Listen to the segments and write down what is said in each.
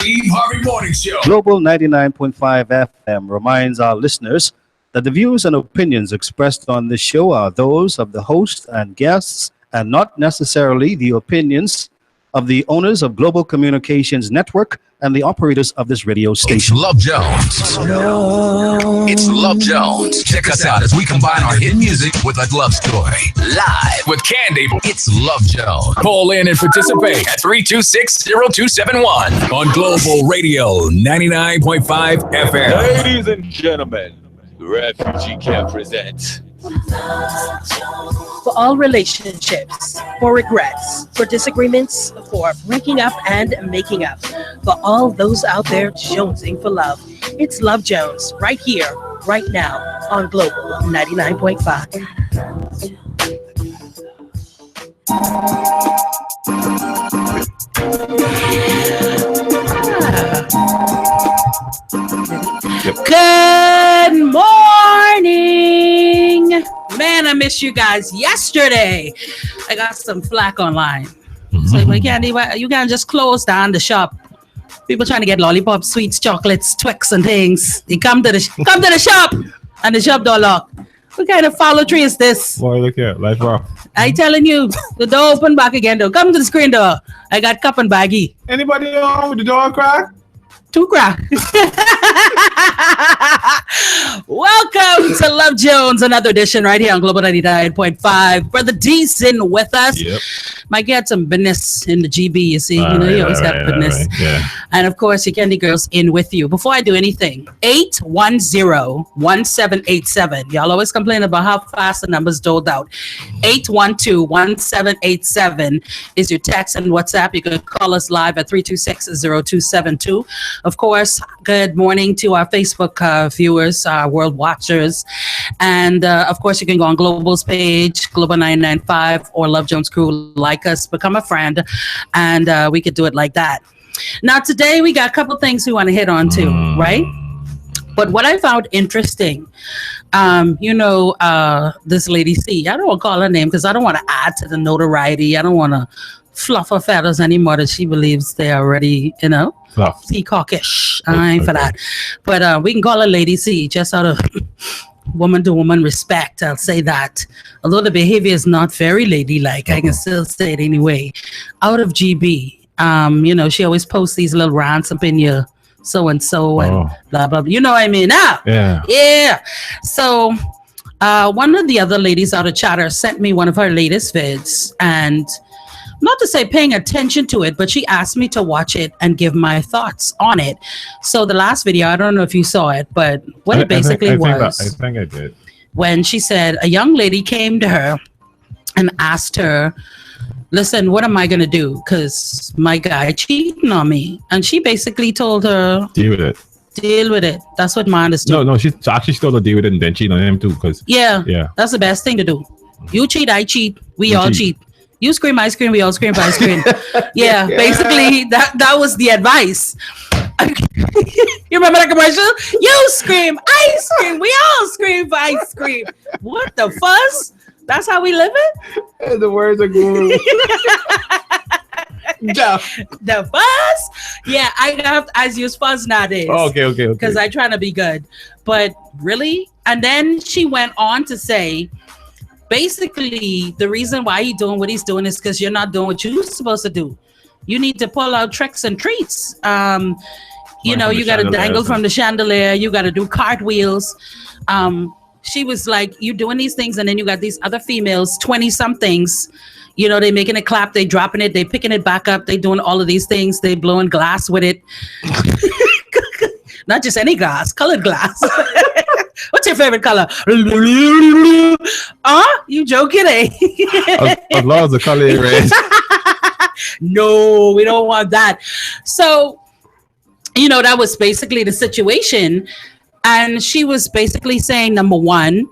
Steve Harvey Morning Show. Global 99.5 FM reminds our listeners that the views and opinions expressed on this show are those of the host and guests and not necessarily the opinions of the owners of Global Communications Network and the operators of this radio It's station. Love Jones. It's Love Jones. Check us out as we combine our hit music with a love story. Live with Candy. It's Love Jones. Call in and participate at 326-0271 on Global Radio 99.5 FM. Ladies and gentlemen, Refugee Camp presents For all relationships, for regrets, for disagreements, for breaking up and making up, for all those out there jonesing for love, it's Love Jones right here, right now on Global 99.5. Good morning. Man, I missed you guys yesterday. I got some flack online. So you can't just close down the shop. People trying to get lollipops, sweets, chocolates, Twix, and things. They come to the shop, and the shop door locked. What kind of foolery is this? boy, look here, life rough. I telling you, the door open back again though. Come to the screen door. I got cup and baggie. Anybody home with the door crack? Two crack. Welcome to Love Jones, another edition right here on Global 99.5. Brother D's in with us. Yep. Might get some business in the GB, you see. You always got business. Yeah. And of course, your Candy Girls in with you. Before I do anything, 810-1787. Y'all always complain about how fast the numbers doled out. 812-1787 is your text and WhatsApp. You can call us live at 326-0272. Of course, good morning to our Facebook viewers, our world watchers. And of course, you can go on Global's page, Global 995 or Love Jones Crew. Like us, become a friend, and we could do it like that. Now, today we got a couple things we want to hit on too, right? But what I found interesting, this lady C, I don't want to call her name because I don't want to add to the notoriety. I don't want to fluff her feathers anymore that she believes they're already, Fluff. peacockish. I ain't for that. But we can call her Lady C just out of woman to woman respect. I'll say that. Although the behavior is not very ladylike, I can still say it anyway. Out of GB, she always posts these little rants up in your so and blah blah blah. You know what I mean? Now, yeah. So one of the other ladies out of Chatter sent me one of her latest vids, and not to say paying attention to it, but she asked me to watch it and give my thoughts on it. So the last video, I don't know if you saw it, but what it basically was, I think I did. when she said a young lady came to her and asked her, listen, what am I going to do? Because my guy cheating on me. And she basically told her, Deal with it. deal with it. That's what mine is doing. No, she actually told her deal with it and then cheat on him too. Cause Yeah, yeah. that's the best thing to do. You cheat, I cheat, we We all cheat. cheat. You scream, I scream, we all scream, I scream. Yeah, basically that was the advice. You remember that commercial? You scream, I scream, we all scream, I scream. What the fuzz? That's how we live it? The words are good. The fuzz? Yeah, I use fuzz nowadays. Okay. Because I try to be good. But really? And then she went on to say, basically, the reason why he's doing what he's doing is because you're not doing what you're supposed to do. You need to pull out tricks and treats. You got to dangle from the chandelier. You got to do cartwheels. She was like, you doing these things, and then you got these other females, 20-somethings. They making it clap, they dropping it, they picking it back up, they doing all of these things, they blowing glass with it. Not just any glass, colored glass. What's your favorite color? You joking, eh? As long as the color is red. No, we don't want that. So, that was basically the situation. And she was basically saying, number one,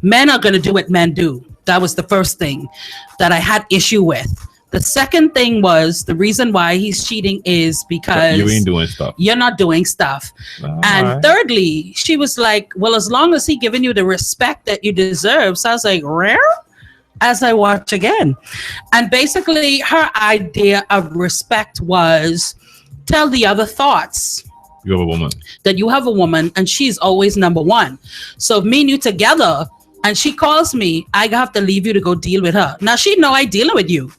men are going to do what men do. That was the first thing that I had issue with. The second thing was the reason why he's cheating is because You ain't doing stuff. you're not doing stuff. And thirdly, she was like, well, as long as he giving you the respect that you deserve. So I was like, rare? As I watch again. And basically her idea of respect was tell the other thoughts You have a woman. that you have a woman and she's always number one. So if me and you together and she calls me, I have to leave you to go deal with her. Now she know I dealing with you,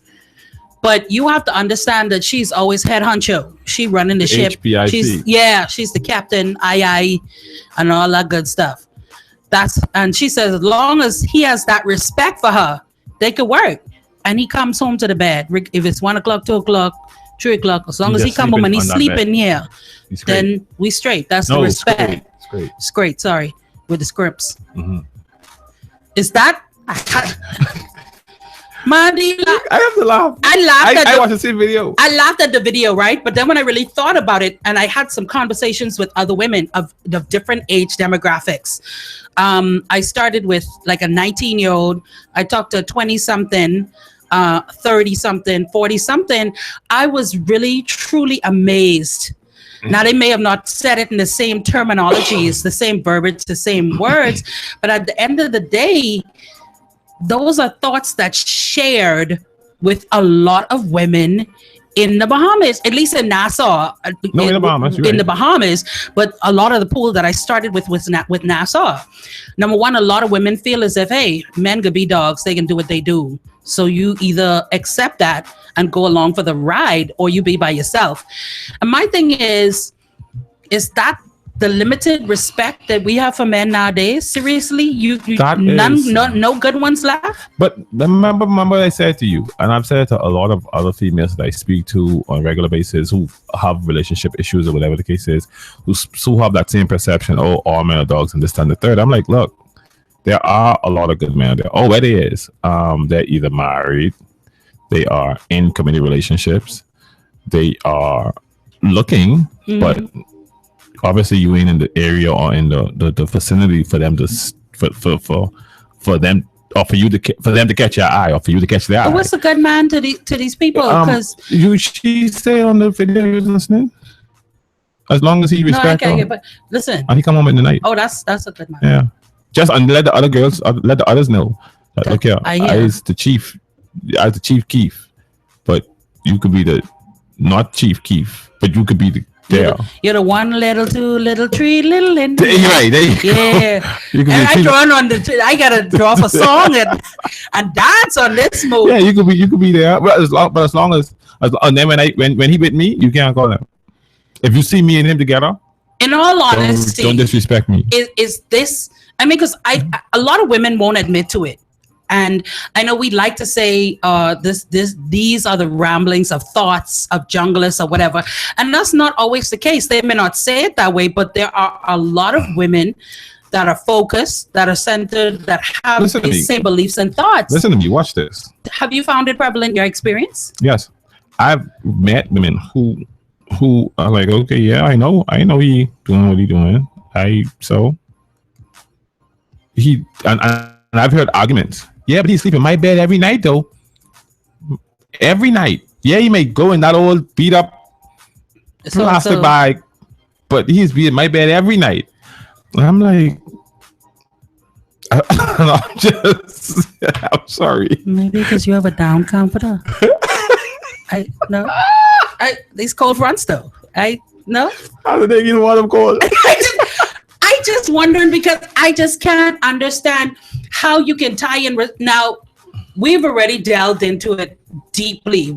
but you have to understand that she's always head honcho. She running the ship. HBIC. She's the captain, I, and all that good stuff. And she says as long as he has that respect for her, they could work. And he comes home to the bed. If it's 1 o'clock, 2 o'clock, 3 o'clock, as long as he come home and he's sleeping here, then we straight. That's the respect. It's great. It's great. Sorry, with the scripts. Mm-hmm. Is that? Mandy, I have to laugh. I watched the same video. I laughed at the video, right? But then when I really thought about it, and I had some conversations with other women of different age demographics. I started with like a 19-year-old. I talked to a 20-something, 30-something, 40-something. I was really, truly amazed. Now, they may have not said it in the same terminologies, the same verbiage, the same words, but at the end of the day, those are thoughts that shared with a lot of women in the Bahamas, at least in Nassau. In the Bahamas, in the Bahamas, but a lot of the pool that I started with was with Nassau. Number one, a lot of women feel as if, hey, men could be dogs, they can do what they do. So you either accept that and go along for the ride, or you be by yourself. And my thing is that the limited respect that we have for men nowadays? Seriously, no good ones left. But remember what I said to you, and I've said it to a lot of other females that I speak to on a regular basis who have relationship issues or whatever the case is, who have that same perception. Oh, all men are dogs and this and the third. I'm like, look, there are a lot of good men there. Oh, where they is. They're either married, they are in committed relationships, they are looking, but obviously you ain't in the area or in the vicinity for them to for them or for them to catch your eye or for you to catch their eye. What's a good man to these people? Because she say on the video you was listening. As long as he respects her. But listen, and he come home in the night. Oh, that's a good man. Yeah, just and let the others know. That, look here, I is the chief. As the Chief Keef, but you could be the not Chief Keef, but you could be the You're the 1, little 2, little 3, little in. Right there you yeah. You and I draw on I gotta draw up a song and dance on this move. Yeah, you could be there, but as long as and then when he with me, you can't call him. If you see me and him together, in all honesty, don't disrespect me. Is this? I mean, because a lot of women won't admit to it. And I know we like to say these are the ramblings of thoughts of junglers or whatever, and that's not always the case. They may not say it that way, but there are a lot of women that are focused, that are centered, that have the same beliefs and thoughts. Listen to me. Watch this. Have you found it prevalent in your experience? Yes, I've met women who are like, okay, yeah, I know he doing what he doing. And I've heard arguments. Yeah, but he's sleeping in my bed every night, though. Every night. Yeah, he may go in that old beat up plastic bag, but he's in my bed every night. And I'm like, I'm sorry. Maybe because you have a down comforter. These cold fronts, though. No. How do they get what I'm cold? I just wondering because I just can't understand how you can tie in. Now, we've already delved into it deeply.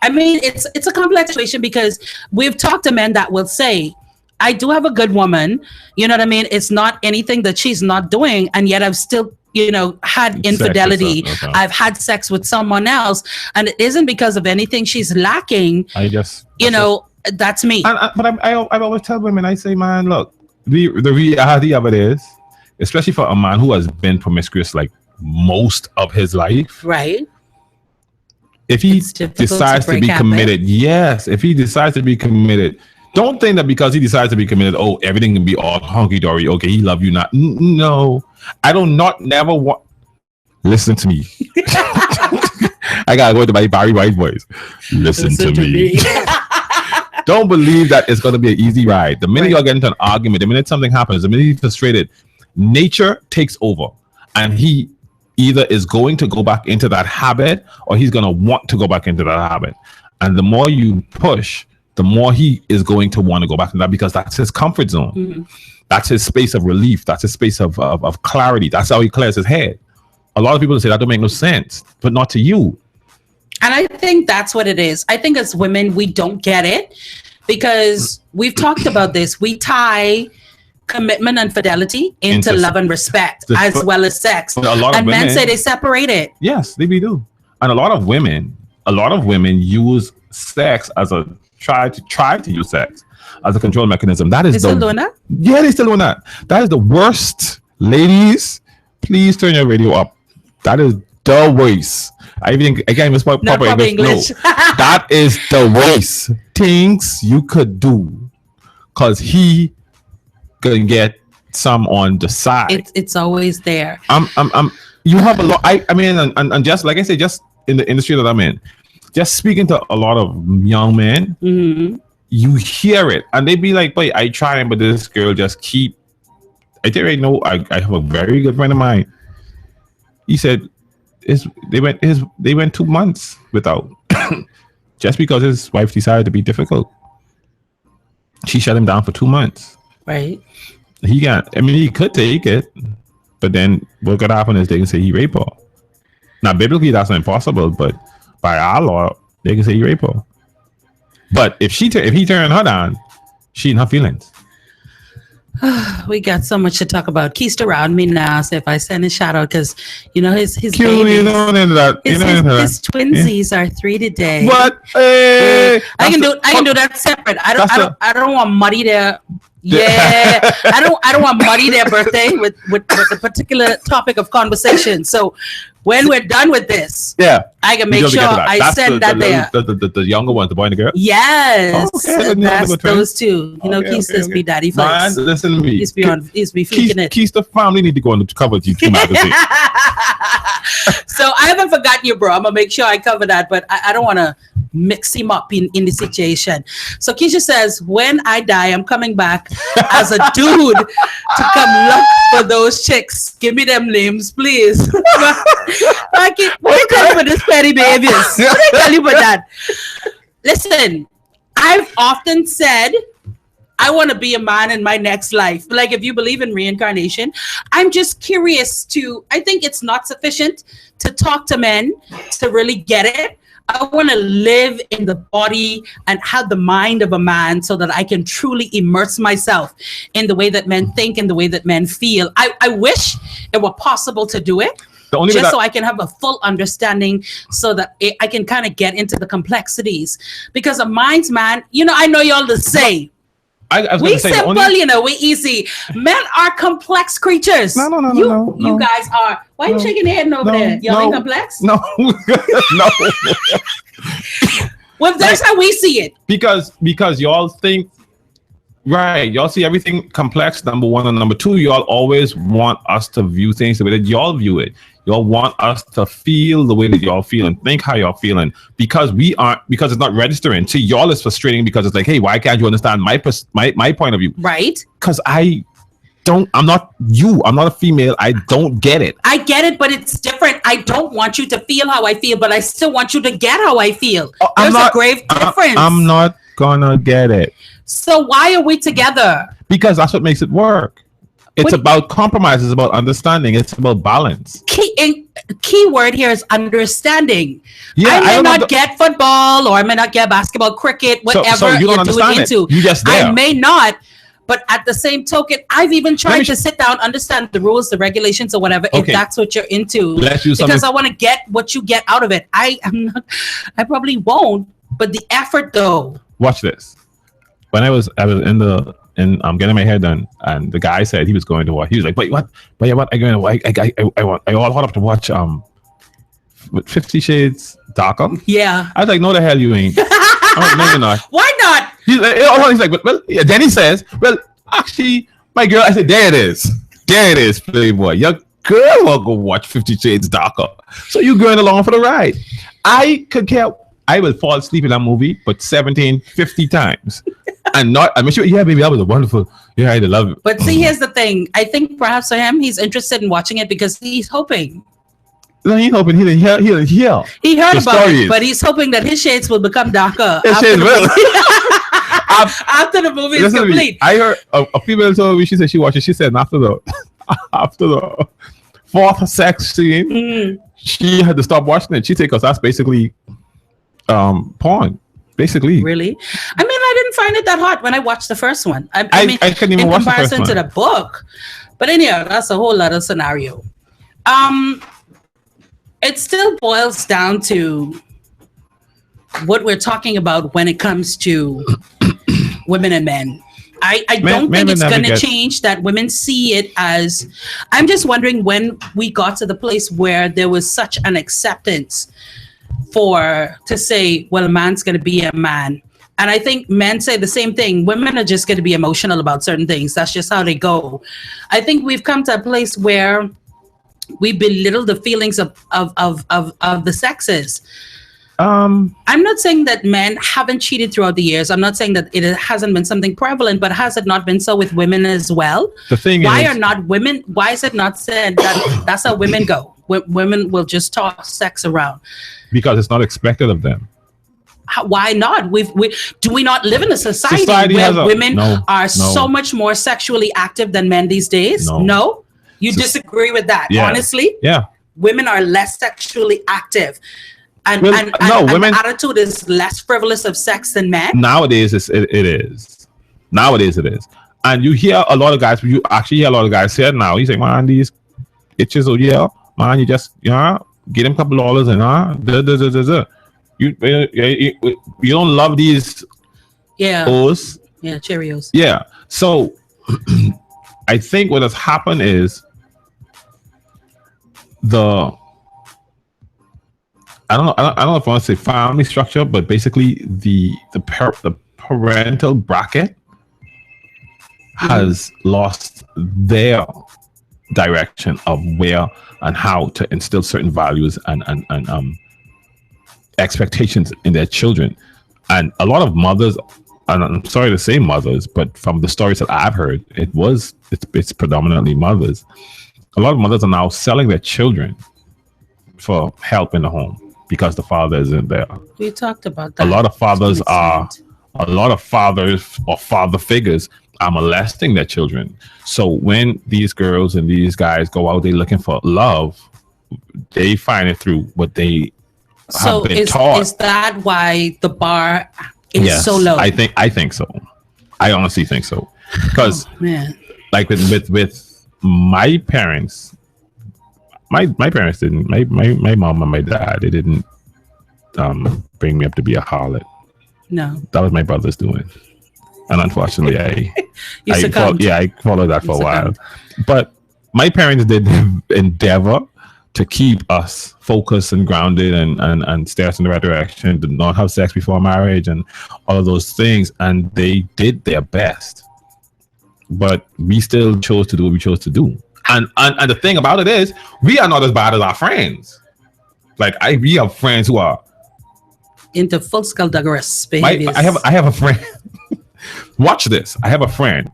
It's a complex situation because we've talked to men that will say, I do have a good woman. You know what I mean? It's not anything that she's not doing. And yet I've still, had infidelity. Okay. I've had sex with someone else. And it isn't because of anything she's lacking. That's me. But I always tell women, I say, man, look, the reality of it is, especially for a man who has been promiscuous like most of his life, right? If he decides to be committed, if he decides to be committed, don't think that because he decides to be committed, oh, everything can be all hunky dory. Okay, he love you not. No, I don't never want. Listen to me. I gotta go to my Barry White voice. Listen to me. Don't believe that it's going to be an easy ride. The minute you get into an argument, the minute something happens, the minute you're frustrated, nature takes over. And he either is going to go back into that habit or he's going to want to go back into that habit. And the more you push, the more he is going to want to go back to that, because that's his comfort zone. Mm-hmm. That's his space of relief. That's his space of clarity. That's how he clears his head. A lot of people say that don't make no sense, but not to you. And I think that's what it is. I think as women, we don't get it because we've talked about this. We tie commitment and fidelity into love and respect as well as sex. A lot of and men women say they separate it. Yes, they do. And a lot of women use sex as a try to use sex as a control mechanism. That is They still doing that? Yeah, they still doing that. That is the worst. Ladies, please turn your radio up. That is the worst. I can't even speak proper English. No. That is the worst things you could do, because he can get some on the side. It's always there. You have a lot. I mean, and just like I said, just in the industry that I'm in, just speaking to a lot of young men, you hear it, and they be like, "Boy, I trying, but this girl just keep." I think right now, I have a very good friend of mine. He said, they went 2 months without, just because his wife decided to be difficult. She shut him down for 2 months. Right. He could take it, but then what could happen is they can say he raped her. Now, biblically, that's not impossible, but by our law, they can say he raped her. But if he turned her down, she in her feelings. We got so much to talk about. Keith's around me now, so if I send a shout out, because his Cute, babies, his twinsies are 3 today. What? Hey, I can do that separate. I don't want muddy their I don't want muddy their birthday with a particular topic of conversation. So when we're done with this, I can make sure I send that there. The younger ones, the boy and the girl. Yes, that's those two. Okay, Keith says be daddy flex. Man, listen to me. He's be freaking it. Keith's the family need to go on the cover of GQ magazine. So I haven't forgotten you, bro. I'm gonna make sure I cover that, but I don't want to mix him up in the situation. So Keisha says, when I die, I'm coming back as a dude to come look for those chicks. Give me them names, please. What do you tell you about this petty behaviors? What do you tell you about that? Listen, I've often said I want to be a man in my next life. Like, if you believe in reincarnation, I'm just curious I think it's not sufficient to talk to men to really get it. I want to live in the body and have the mind of a man so that I can truly immerse myself in the way that men think and the way that men feel. I wish it were possible to do it. So I can have a full understanding so that I can kind of get into the complexities. Because a mind's man, I know y'all the same. We simple, we easy. Men are complex creatures. No. You guys are. Why are you shaking your head over there? Y'all ain't complex? No. No. Well, that's how we see it. Because y'all think, right, y'all see everything complex, number one, and number two, y'all always want us to view things the way that y'all view it. Y'all want us to feel the way that y'all feel and think how y'all feeling, because it's not registering. To y'all, it's frustrating because it's like, hey, why can't you understand my point of view? Right. Because I'm not you. I'm not a female. I don't get it. I get it, but it's different. I don't want you to feel how I feel, but I still want you to get how I feel. There's a grave difference. I'm not gonna get it. So why are we together? Because that's what makes it work. It's about compromise. It's about understanding. It's about balance. Key word here is understanding. Yeah, I may not get football, or I may not get basketball, cricket, whatever so you don't understand into. You just there. I may not, but at the same token, I've even tried to sit down, understand the rules, the regulations, or whatever, if that's what you're into. Because I want to get what you get out of it. I probably won't, but the effort though. Watch this. When I was I'm getting my hair done, and the guy said he was going to watch. He was like, "Wait, what? Wait, what? I going to watch? I all hot up to watch 50 Shades Darker." Yeah. I was like, "No, the hell you ain't." I'm like, "No, you're not." Why not? He's like, "Well, yeah." Then he says, "Well, actually, my girl." I said, "There it is, Playboy. Your girl will go watch 50 Shades Darker. So you going along for the ride." I could care. I will fall asleep in that movie, but 50 times. I'm sure, yeah, baby, that was a wonderful. Yeah, I love it. But see, here's the thing. I think perhaps for him, he's interested in watching it because he's hoping. No, he's hoping he didn't hear. He heard about it, but he's hoping that his shades will become darker. His shades will. after the movie is Listen to me. complete. I heard a female told me, she said she watched it. She said after the fourth sex scene, she had to stop watching it. She said because that's basically porn. Basically. Really? I mean, I didn't find it that hot when I watched the first one. I mean, I couldn't even in watch the first comparison to one. the book. But anyhow, that's a whole other scenario. It still boils down to what we're talking about when it comes to women and men. I don't think it's going to change that women see it as. I'm just wondering when we got to the place where there was such an acceptance to say, well, a man's going to be a man. And I think men say the same thing. Women are just going to be emotional about certain things. That's just how they go. I think we've come to a place where we belittle the feelings of the sexes. I'm not saying that men haven't cheated throughout the years. I'm not saying that it hasn't been something prevalent, but has it not been so with women as well? The thing why is, are not women? Why is it not said that that's how women go? Women will just toss sex around because it's not expected of them. Why not? Do we not live in a society where women are so much more sexually active than men these days? No? You disagree with that? Yeah. Honestly? Yeah. Women are less sexually active. And women, the attitude is less frivolous of sex than men. Nowadays, it is. Nowadays, it is. And you hear a lot of guys. You actually hear a lot of guys say it now. You say, "Man, these itches, man, you just get them a couple dollars and you don't love these O's." Yeah, Cheerios. Yeah. So I think what has happened is I don't know if I want to say family structure, but basically the parental bracket has lost their direction of where and how to instill certain values and expectations in their children. And a lot of mothers, and I'm sorry to say mothers, but from the stories that I've heard, it's predominantly mothers. A lot of mothers are now selling their children for help in the home because the father isn't there. We talked about that. A lot of fathers or father figures are molesting their children. So when these girls and these guys go out, they're looking for love, they find it through what they have been taught. Is that why the bar is so low? I think so. I honestly think so. Because like with my parents, my parents didn't. My mom and my dad, they didn't bring me up to be a harlot. No, that was my brother's doing, and unfortunately, I followed that for a while. But my parents did endeavor to keep us focused and grounded and steer us in the right direction. Did not have sex before marriage and all of those things, and they did their best. But we still chose to do what we chose to do. And the thing about it is, we are not as bad as our friends. Like we have friends who are into full skullduggerous behaviors. I have a friend. Watch this. I have a friend.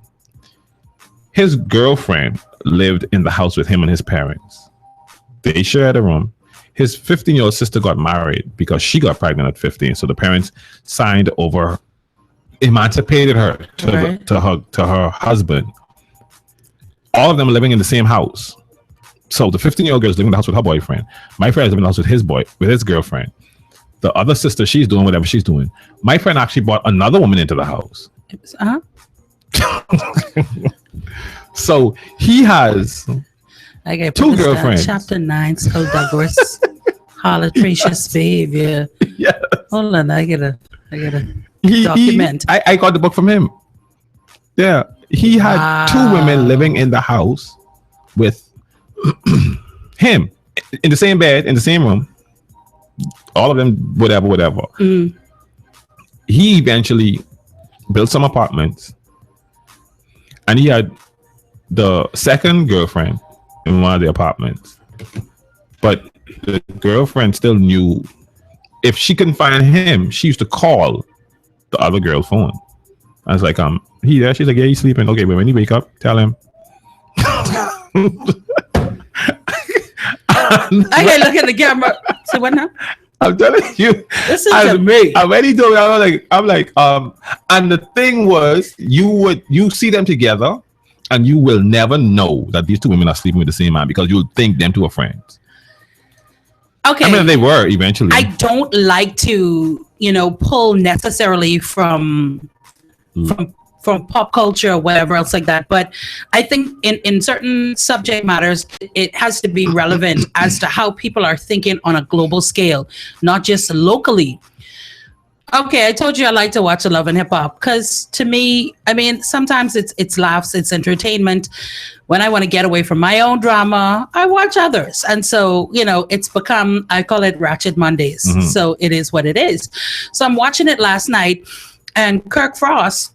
His girlfriend lived in the house with him and his parents. They shared a room. His 15-year-old sister got married because she got pregnant at 15. So the parents signed over, emancipated her to her husband. All of them living in the same house. So the 15-year-old girl is living in the house with her boyfriend. My friend is living in the house with his girlfriend. The other sister, she's doing whatever she's doing. My friend actually brought another woman into the house. So he has two girlfriends. Chapter 9, skullduggerous, harlotricious behavior. Yeah. Hold on, I gotta document. I got the book from him. Yeah. He had two women living in the house with him in the same bed, in the same room. All of them, whatever. Mm. He eventually built some apartments, and he had the second girlfriend in one of the apartments. But the girlfriend still knew if she couldn't find him, she used to call the other girl's phone. I was like, he there? She's like, yeah, he's sleeping. Okay, but when he wake up, tell him. I gotta look at the camera. So what now? I'm telling you. Listen to me. I already told you. I'm like, and the thing was, you see them together, and you will never know that these two women are sleeping with the same man because you'll think them two are friends. Okay. I mean, they were eventually. I don't like to, pull necessarily from pop culture or whatever else like that. But I think in certain subject matters, it has to be relevant as to how people are thinking on a global scale, not just locally. Okay, I told you I like to watch Love and Hip Hop because to me, I mean, sometimes it's laughs, it's entertainment. When I want to get away from my own drama, I watch others. And so, it's become, I call it Ratchet Mondays. Mm-hmm. So it is what it is. So I'm watching it last night and Kirk Frost,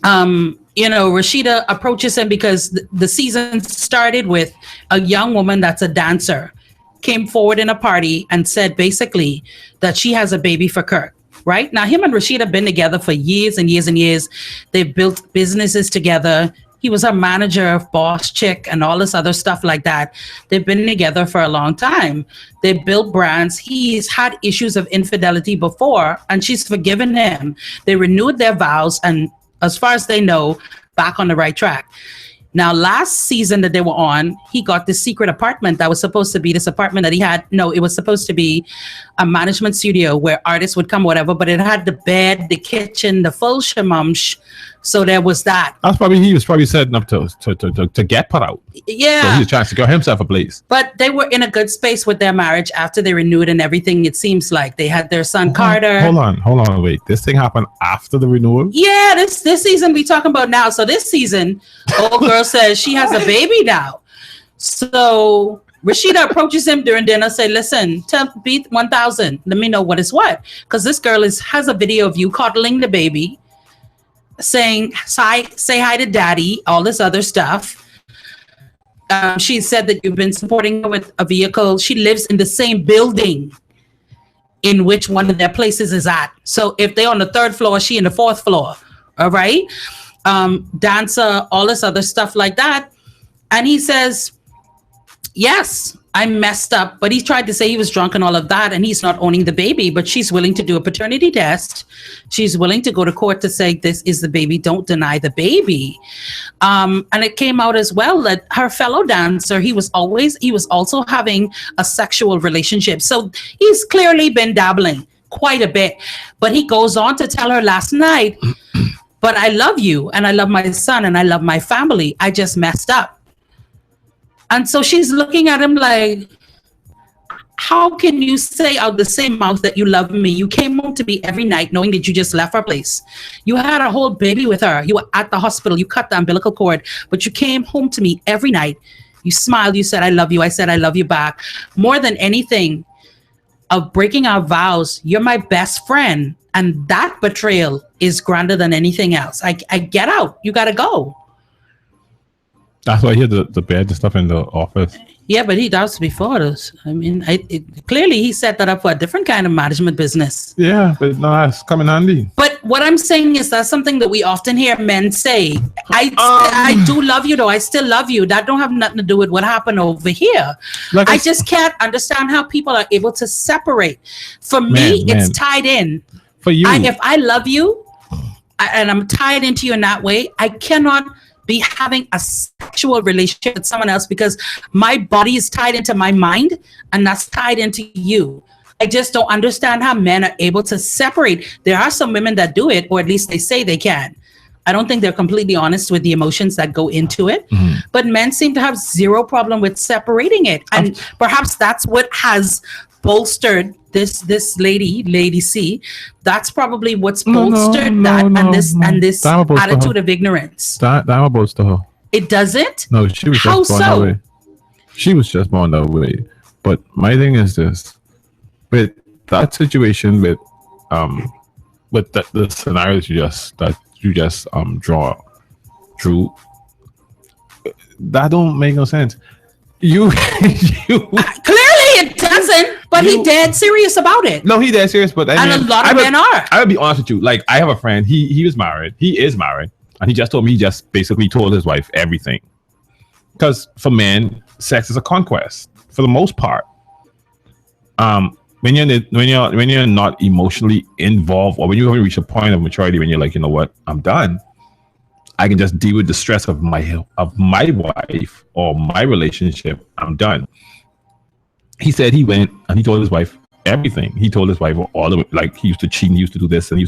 Rashida approaches him because the season started with a young woman that's a dancer came forward in a party and said basically that she has a baby for Kirk. Right now, him and Rashida have been together for years and years and years. They've built businesses together. He was her manager of Boss Chick and all this other stuff like that. They've been together for a long time. They built brands. He's had issues of infidelity before, and she's forgiven him. They renewed their vows, and as far as they know, back on the right track. Now, last season that they were on, he got this secret apartment that was supposed to be this apartment that he had. No, it was supposed to be a management studio where artists would come, whatever, but it had the bed, the kitchen, the full shamamsh. So there was that. He was probably setting up to get put out. Yeah. So he was trying to secure himself a place. But they were in a good space with their marriage after they renewed and everything. It seems like they had their son Carter. Hold on, wait. This thing happened after the renewal? Yeah, this season we talking about now. So this season, old girl says she has a baby now. So Rashida approaches him during dinner, say, listen, tell Beat 1000, let me know what is what. Because this girl has a video of you coddling the baby, saying, say hi to daddy, all this other stuff. She said that you've been supporting her with a vehicle. She lives in the same building in which one of their places is at. So if they're on the third floor, she in the fourth floor. All right. Dancer, all this other stuff like that. And he says, yes, I messed up. But he tried to say he was drunk and all of that. And he's not owning the baby, but she's willing to do a paternity test. She's willing to go to court to say, this is the baby. Don't deny the baby. And it came out as well that her fellow dancer, he was also having a sexual relationship. So he's clearly been dabbling quite a bit. But he goes on to tell her last night, but I love you and I love my son and I love my family. I just messed up. And so she's looking at him like, how can you say out the same mouth that you love me? You came home to me every night knowing that you just left our place. You had a whole baby with her. You were at the hospital. You cut the umbilical cord, but you came home to me every night. You smiled. You said, I love you. I said, I love you back. More than anything of breaking our vows, you're my best friend. And that betrayal is grander than anything else. I get out. You got to go. That's why he had the bed and stuff in the office. Yeah, but that was before this. I mean, clearly he set that up for a different kind of management business. Yeah, but no, that's coming handy. But what I'm saying is that's something that we often hear men say. I do love you, though. I still love you. That don't have nothing to do with what happened over here. I just can't understand how people are able to separate. For me, it's tied in. For you. If I love you and I'm tied into you in that way, I cannot be having a sexual relationship with someone else because my body is tied into my mind and that's tied into you. I just don't understand how men are able to separate. There are some women that do it, or at least they say they can. I don't think they're completely honest with the emotions that go into it, but men seem to have zero problem with separating it. And perhaps that's what has bolstered this lady C. That's probably what's bolstered and this attitude of ignorance. That bolster her. It doesn't? No, she was just born that way. She was just born that way. But my thing is this: with that situation, with the scenarios that you just drew, that don't make no sense. You clearly it doesn't. But he dead serious about it. No, he dead serious. But a lot of men are. I would be honest with you. Like, I have a friend. He was married. He is married, and he just told me he just basically told his wife everything. Because for men, sex is a conquest for the most part. when you're not emotionally involved, or when you haven't reached a point of maturity, when you're like, you know what, I'm done. I can just deal with the stress of my wife or my relationship. I'm done. He said he went and he told his wife everything. He told his wife all the, like, he used to cheat, and he used to do this, and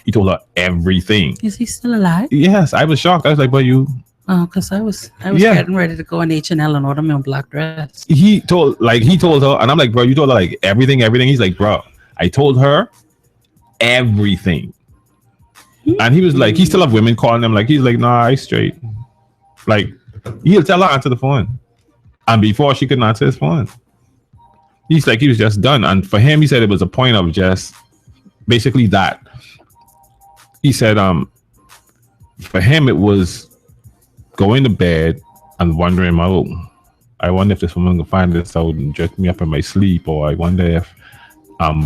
he told her everything. Is he still alive? Yes, I was shocked. I was like, but you. Oh, because I was Yeah. getting ready to go in H&L and order my own black dress. He told her, and I'm like, bro, you told her like everything. He's like, bro, I told her everything. And he was like, he still have women calling him, like, he's like, nah, I straight. Like, he'll tell her answer the phone. And before she couldn't answer his phone. He's like, he was just done. And for him, he said it was a point of just basically that. He said, for him, it was going to bed and wondering, oh, I wonder if this woman can find this out and dress me up in my sleep, or I wonder if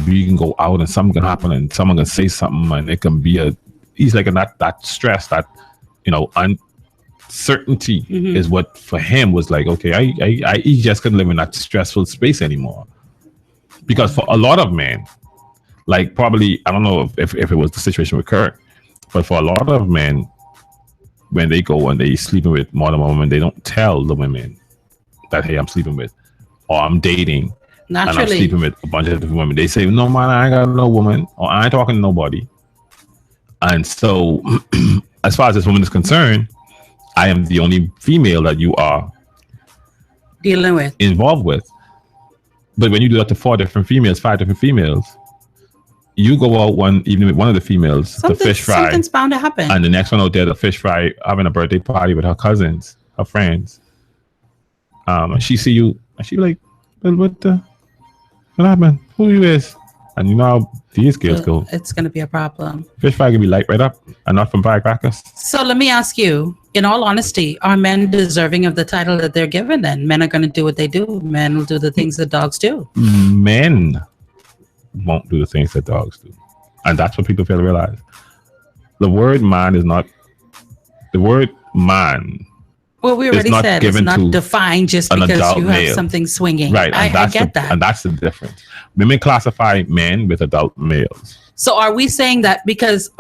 we can go out and something can happen and someone can say something and it can be he's like, and that stress, that, you know, uncertainty is what for him was like, okay, he just couldn't live in that stressful space anymore. Because for a lot of men, like, probably, I don't know if it was the situation with Kirk, but for a lot of men, when they go and they sleeping with more than one woman, they don't tell the women that, hey, I'm sleeping with, or I'm dating, Naturally. and I'm sleeping with a bunch of different women. They say, no, man, I ain't got no woman, or I ain't talking to nobody. And so, as far as this woman is concerned, I am the only female that you are dealing with, involved with. But when you do that to 5 different females, you go out one evening with one of the females to fish fry. Something's bound to happen. And the next one out there to fish fry, having a birthday party with her cousins, her friends. And she see you, and she be like, well, what happened? Who you is? And you know how these girls go. It's going to be a problem. Fish fry can be light right up, and not from firecrackers. So let me ask you, in all honesty, are men deserving of the title that they're given then? Men are going to do what they do. Men will do the things that dogs do. Men won't do the things that dogs do. And that's what people fail to realize. The word man is not, the word man. Well, we already not said it's not defined just because you have male. Something swinging. Right. I get that. And that's the difference. Women classify men with adult males. So are we saying that because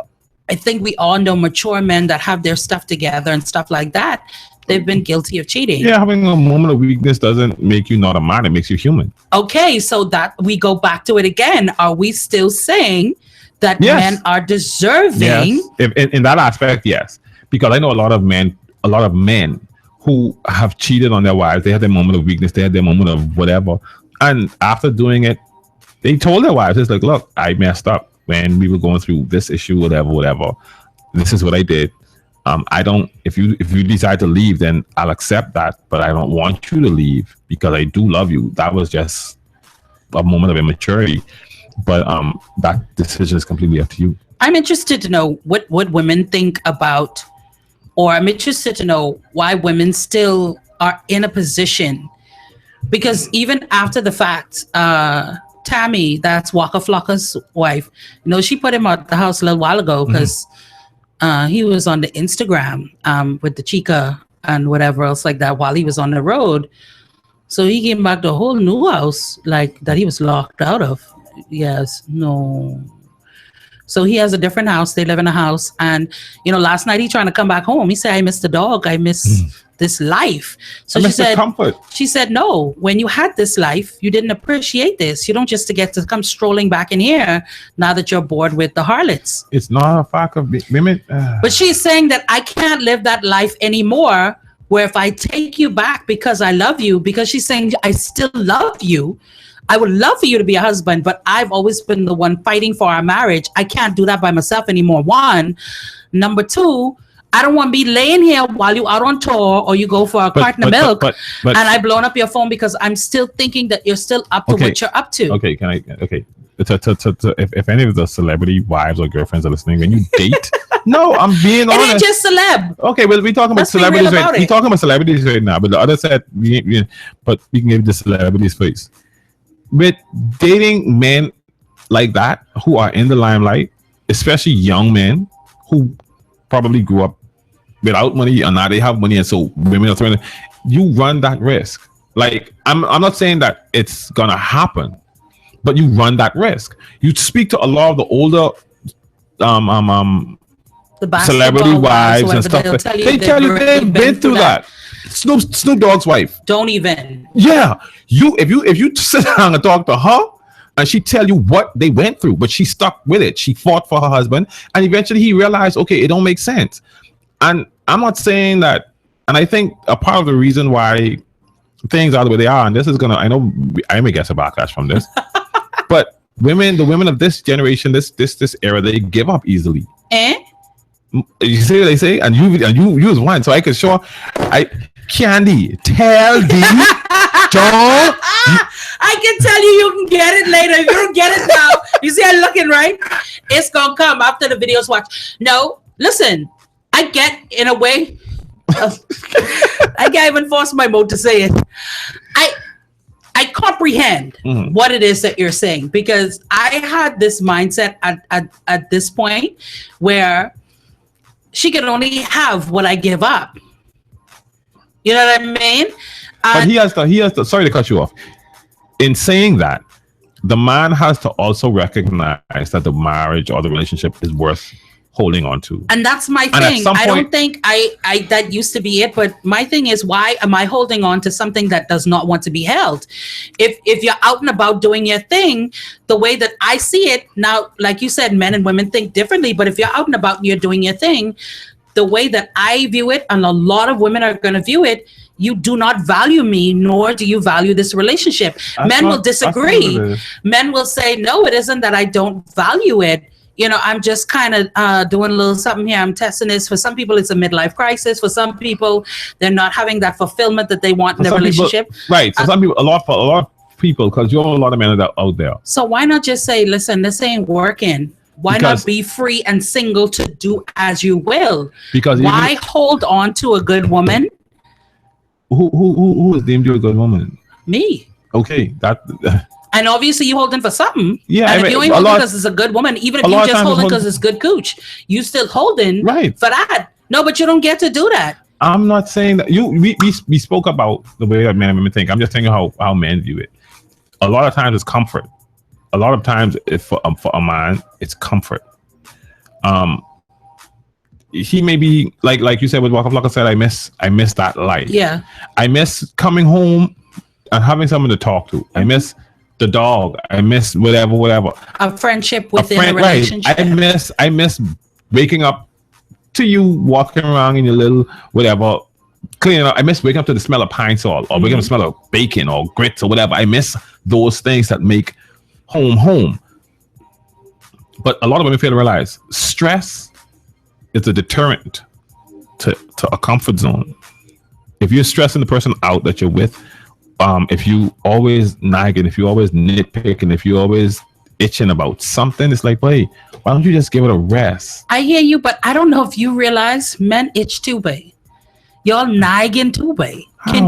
I think we all know mature men that have their stuff together and stuff like that, they've been guilty of cheating? Yeah, having a moment of weakness doesn't make you not a man. It makes you human. Okay, so that we go back to it again. Are we still saying that men are deserving? Yes. If, in that aspect, yes. Because I know a lot of men who have cheated on their wives. They had their moment of weakness. They had their moment of whatever. And after doing it, they told their wives, it's like, look, I messed up when we were going through this issue, whatever. This is what I did. I don't, if you decide to leave, then I'll accept that, but I don't want you to leave because I do love you. That was just a moment of immaturity. But that decision is completely up to you. I'm interested to know what women think about, or I'm interested to know why women still are in a position, because even after the fact, Tammy, that's Waka Flocka's wife, she put him out the house a little while ago because he was on the Instagram with the chica and whatever else like that while he was on the road. So he came back to a whole new house like that he was locked out of. Yes, no. So he has a different house. They live in a house. And, last night he trying to come back home. He said, I miss the dog. I miss this life. So she said, comfort. She said, no, when you had this life, you didn't appreciate this. You don't just get to come strolling back in here now that you're bored with the harlots. It's not a fact of women. But she's saying that I can't live that life anymore, where if I take you back because I love you, because she's saying I still love you. I would love for you to be a husband, but I've always been the one fighting for our marriage. I can't do that by myself anymore. 1. Number 2, I don't want to be laying here while you out on tour or you go for a carton of milk and I blown up your phone because I'm still thinking that you're still up to what you're up to. Okay, if any of the celebrity wives or girlfriends are listening, when you date, no, I'm being honest. It ain't just celeb. Okay, well, we're talking about celebrities. We're talking about celebrities right now, but the other side, but we can give the celebrities first. With dating men like that who are in the limelight, especially young men who probably grew up without money and now they have money, and so women are throwing, you run that risk. Like, I'm not saying that it's gonna happen, but you run that risk. You speak to a lot of the older The basketball celebrity wives and whoever, stuff. they'll They tell you they've been through that. Snoop Dogg's wife. Don't even. Yeah, if you sit down and talk to her, and she tell you what they went through, but she stuck with it. She fought for her husband, and eventually he realized, okay, it don't make sense. And I'm not saying that. And I think a part of the reason why things are the way they are, and this is gonna, I know I may get a backlash from this, but the women of this generation, this era, they give up easily. You see what they say, and you use one, so I can show. Candy, tell D, don't. I can tell you can get it later. If you don't get it now, you see I'm looking right. It's gonna come after the videos watch. No, listen, I get in a way. I can't even force my mouth to say it. I comprehend what it is that you're saying, because I had this mindset at this point where she can only have what I give up. You know what I mean? But he has to. Sorry to cut you off. In saying that, the man has to also recognize that the marriage or the relationship is worth holding on to. And that's my thing. I don't think I that used to be it, but my thing is, why am I holding on to something that does not want to be held? If you're out and about doing your thing, the way that I see it now, like you said, men and women think differently, but if you're out and about and you're doing your thing, the way that I view it, and a lot of women are going to view it, you do not value me, nor do you value this relationship. Men will disagree. Men will say, no, it isn't that I don't value it. You know, I'm just kind of doing a little something here. I'm testing this. For some people, it's a midlife crisis. For some people, they're not having that fulfillment that they want in their relationship. Right. So some people, a lot of people, because you have a lot of men that are out there. So why not just say, listen, this ain't working. Why not be free and single to do as you will? Because why hold on to a good woman? Who has deemed you a good woman? Me. Okay, that. And obviously you holding for something. Yeah, and if you ain't holding because it's a good woman, even if you just holding because it's good cooch, you still holding for that. No, but you don't get to do that. I'm not saying that we spoke about the way that men and women think. I'm just telling you how men view it. A lot of times it's comfort. A lot of times, if for a man, it's comfort. He may be like you said with Waka Flocka said, I miss that life. Yeah. I miss coming home and having someone to talk to. I miss the dog. I miss whatever. A friendship within a relationship. Right. I miss waking up to you walking around in your little whatever, cleaning up. I miss waking up to the smell of pine salt, or waking up to the smell of bacon or grits or whatever. I miss those things that make home. But a lot of women fail to realize stress is a deterrent to a comfort zone. If you're stressing the person out that you're with, if you always nagging, if you always nitpicking, if you always itching about something, it's like, wait, why don't you just give it a rest? I hear you, but I don't know if you realize men itch too, babe. Y'all nagging too, babe.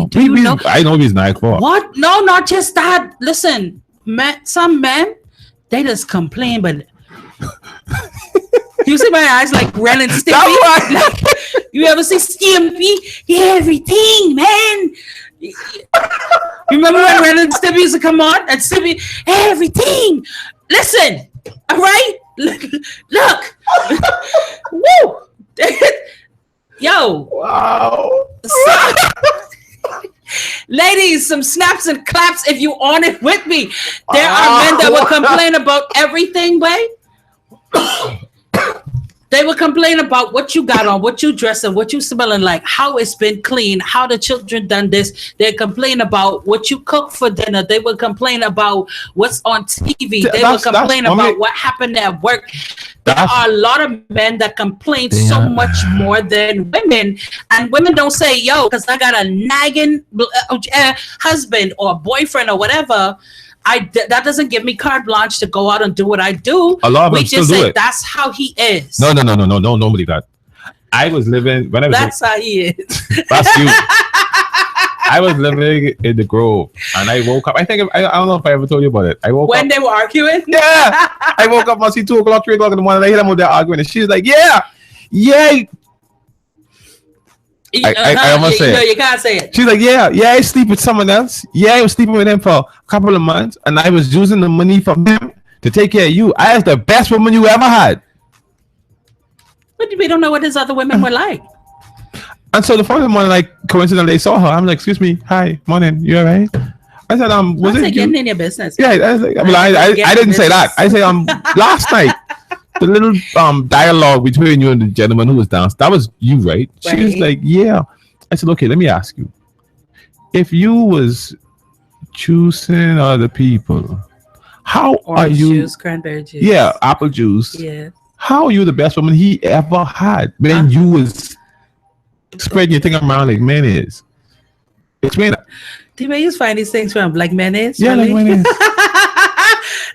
Do you know? I know he's nag for. What? No, not just that. Listen, some men, they just complain, but you see my eyes like Ren and Stimpy? Like, you ever see Stimpy? Everything, man. You remember when Ren and Stimpy used to come on? And Stimpy, everything. Listen, all right? Look. Woo. Yo. Wow. Ladies, some snaps and claps if you on it with me. There are men that will complain about everything, babe. They will complain about what you got on, what you dressing, what you smelling like, how it's been clean, how the children done this. They complain about what you cook for dinner. They will complain about what's on TV. They will complain about what happened at work. There are a lot of men that complain so much more than women. And women don't say, yo, because I got a nagging husband or boyfriend or whatever. That doesn't give me carte blanche to go out and do what I do. A lot of them still do it. That's how he is. No, don't believe that. I was living when I was. That's how he is. That's you. I was living in the Grove, and I woke up. I don't know if I ever told you about it. I woke up when they were arguing. Yeah, I woke up. I see 2 o'clock, 3 o'clock in the morning. I hear them out there arguing, and she's like, "Yeah." I almost said. No, you can't say it. She's like, yeah, I sleep with someone else. Yeah, I was sleeping with him for a couple of months, and I was using the money from him to take care of you. I was the best woman you ever had. But we don't know what his other women were like. And so the following morning, like coincidentally, I saw her. I'm like, excuse me, hi, morning, you alright? I said, was it getting you? in your business. Yeah, I was like, well, I didn't say that. I said, last night, the little dialogue between you and the gentleman who was downstairs, that was you, right? She was like, yeah. I said, okay, let me ask you. If you was choosing other people, how Orange are you? Juice, cranberry juice. Yeah, apple juice. Yeah. How are you the best woman he ever had when you was spreading your thing around like mayonnaise? Explain that. Do you use find these things from like mayonnaise? Yeah, really? like mayonnaise.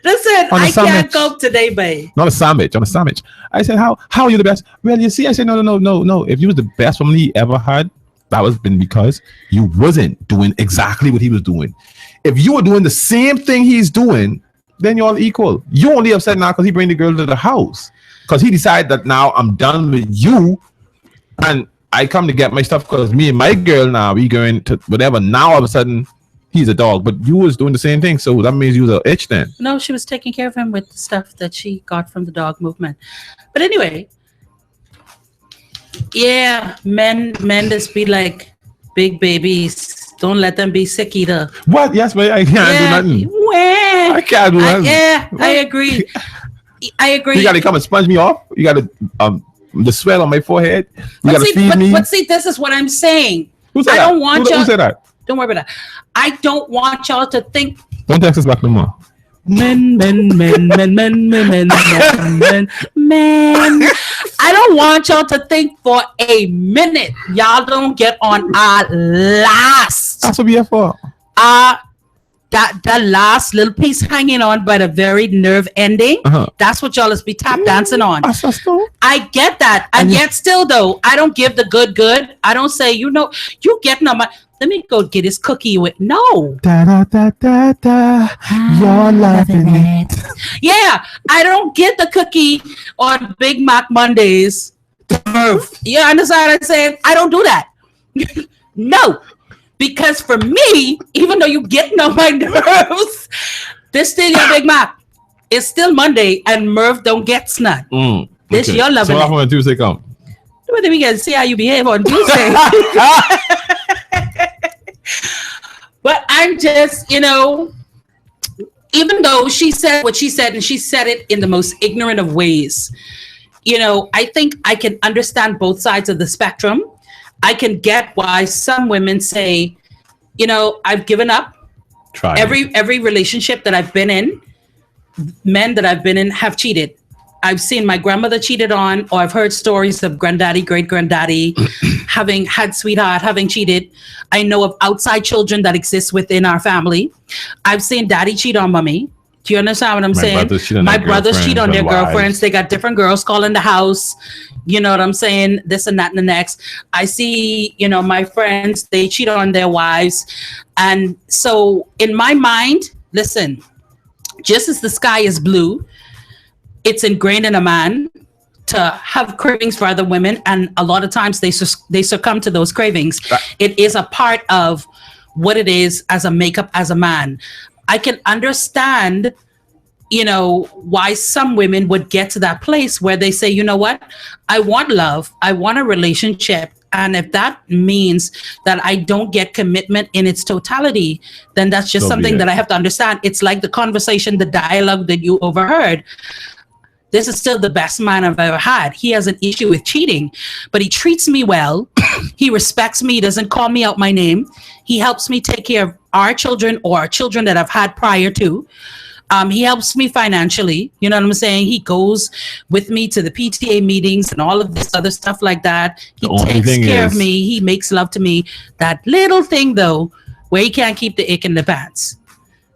Listen, On a I can't sandwich. cope today, babe. Not a sandwich, on a sandwich. I said, how are you the best? Well, you see, I said, no. If you was the best woman he ever had, that was been because you wasn't doing exactly what he was doing. If you were doing the same thing he's doing, then you're all equal. You only upset now because he bring the girl to the house. Because he decided that now I'm done with you and I come to get my stuff because me and my girl now, we going to whatever. Now all of a sudden, he's a dog. But you was doing the same thing. So that means you was an itch then. No, she was taking care of him with the stuff that she got from the dog movement. But anyway, yeah, men just be like big babies. Don't let them be sick either. What? Yes, but I can't do nothing. Well, I can't do nothing. I agree. I agree. You got to come and sponge me off. You got to the sweat on my forehead. You got to feed me. But see, this is what I'm saying. Who said I that? don't want y'all. Who said that? Don't worry about that. I don't want y'all to think Don't text us back no more. men. I don't want y'all to think for a minute y'all don't get on our last. That's what we here for. That last little piece hanging on by the very nerve ending. That's what y'all is be tap dancing on. I get that. And yet still though, I don't give the good. I don't say, you getting on my, let me go get his cookie with, no. Da, da, da, da, da. You're loving it. Yeah, I don't get the cookie on Big Mac Mondays. You understand what I'm saying? I don't do that. No. Because for me, even though you getting on my nerves, this still your Big Mac. It's still Monday and Merv don't get snot. This your loving so what happened when Tuesday come? Well, then we can see how you behave on Tuesday. But I'm just, even though she said what she said, and she said it in the most ignorant of ways, I think I can understand both sides of the spectrum. I can get why some women say, I've given up. Try every relationship that I've been in, men that I've been in have cheated. I've seen my grandmother cheated on, or I've heard stories of granddaddy, great granddaddy having had sweetheart, having cheated. I know of outside children that exist within our family. I've seen daddy cheat on mommy. Do you understand what I'm saying? My brothers cheat on their girlfriends. They got different girls calling the house. You know what I'm saying? This and that and the next. I see, my friends, they cheat on their wives. And so in my mind, listen, just as the sky is blue, it's ingrained in a man to have cravings for other women. And a lot of times they succumb to those cravings. It is a part of what it is as a makeup as a man. I can understand, why some women would get to that place where they say, you know what? I want love. I want a relationship. And if that means that I don't get commitment in its totality, then that's just something that I have to understand. It's like the conversation, the dialogue that you overheard. This is still the best man I've ever had. He has an issue with cheating, but he treats me well. He respects me. He doesn't call me out my name. He helps me take care of our children or children that I've had prior to. He helps me financially. You know what I'm saying? He goes with me to the PTA meetings and all of this other stuff like that. He takes care of me. He makes love to me. That little thing, though, where he can't keep the ick in the pants.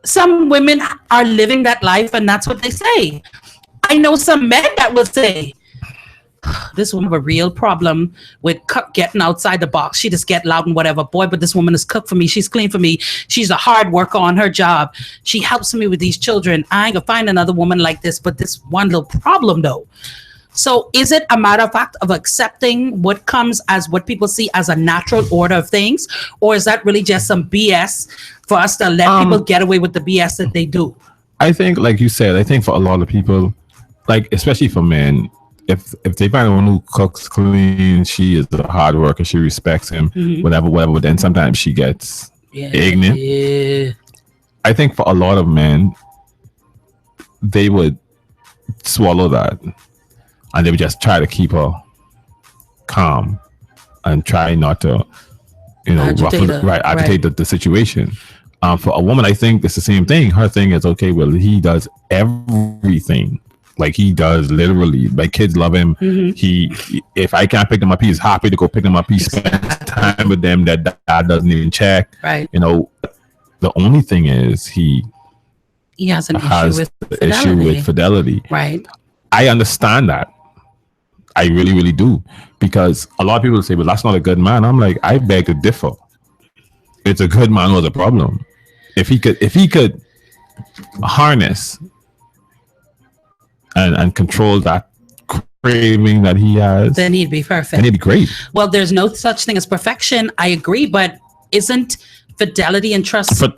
Some women are living that life, and that's what they say. I know some men that will say, this woman have a real problem with getting outside the box. She just get loud and whatever. Boy, but this woman is cooked for me. She's clean for me. She's a hard worker on her job. She helps me with these children. I ain't gonna find another woman like this, but this one little problem though. So is it a matter of fact of accepting what comes as what people see as a natural order of things, or is that really just some BS for us to let people get away with the BS that they do? I think, like you said, I think for a lot of people, like especially for men, if they find one who cooks clean, she is a hard worker, she respects him, whatever, but then sometimes she gets ignorant. Yeah. I think for a lot of men, they would swallow that and they would just try to keep her calm and try not to, agitate the situation. For a woman, I think it's the same thing. Her thing is, okay, well, he does everything. Like, he does literally. My kids love him. He if I can't pick them up, he's happy to go pick them up. He spends time with them that dad doesn't even check. Right. The only thing is he has an issue with fidelity. Right. I understand that. I really, really do. Because a lot of people say, well, that's not a good man. I'm like, I beg to differ. It's a good man was a problem. If he could harness and control that craving that he has, then he'd be perfect. Then he'd be great. Well, there's no such thing as perfection. I agree, but isn't fidelity and trust a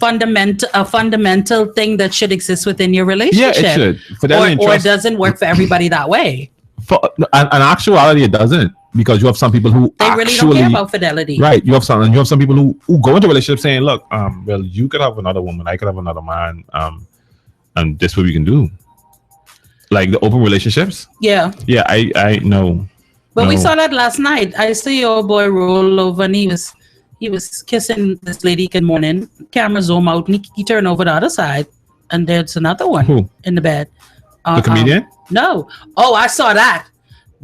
fundamental thing that should exist within your relationship? Yeah, it should. Fidelity and or trust, it doesn't work for everybody that way. In actuality, it doesn't, because you have some people who really don't care about fidelity. Right. You have some people who go into a relationship saying, look, well, you could have another woman, I could have another man, and this is what we can do. Like the open relationships. Yeah. Yeah, I know. But we saw that last night. I see your boy roll over and he was kissing this lady good morning. Camera zoom out and he turned over the other side and there's another one in the bed. The comedian? No. Oh, I saw that.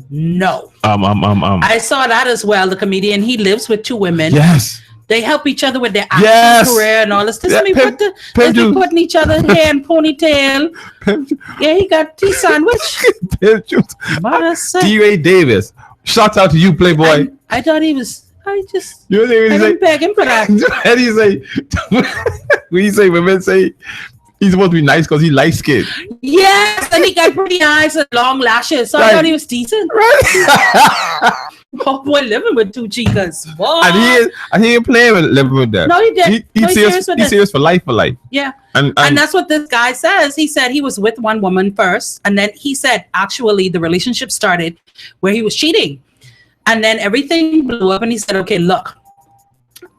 No. I saw that as well. The comedian, he lives with two women. Yes. They help each other with their acting career and all this. They be putting each other hair in ponytail. Yeah, he got tea sandwich. D-Ray Davis. Shout out to you, Playboy. I thought he was. I didn't beg him for that. And he say, when you say women say he's supposed to be nice because he light skinned. Yes, and he got pretty eyes and long lashes. So I thought he was decent. Right. Oh boy, living with two chicas. Boy. And he ain't playing with living with them. No, he did. He's serious for life. Yeah. And that's what this guy says. He said he was with one woman first, and then he said actually the relationship started where he was cheating. And then everything blew up and he said, okay, look,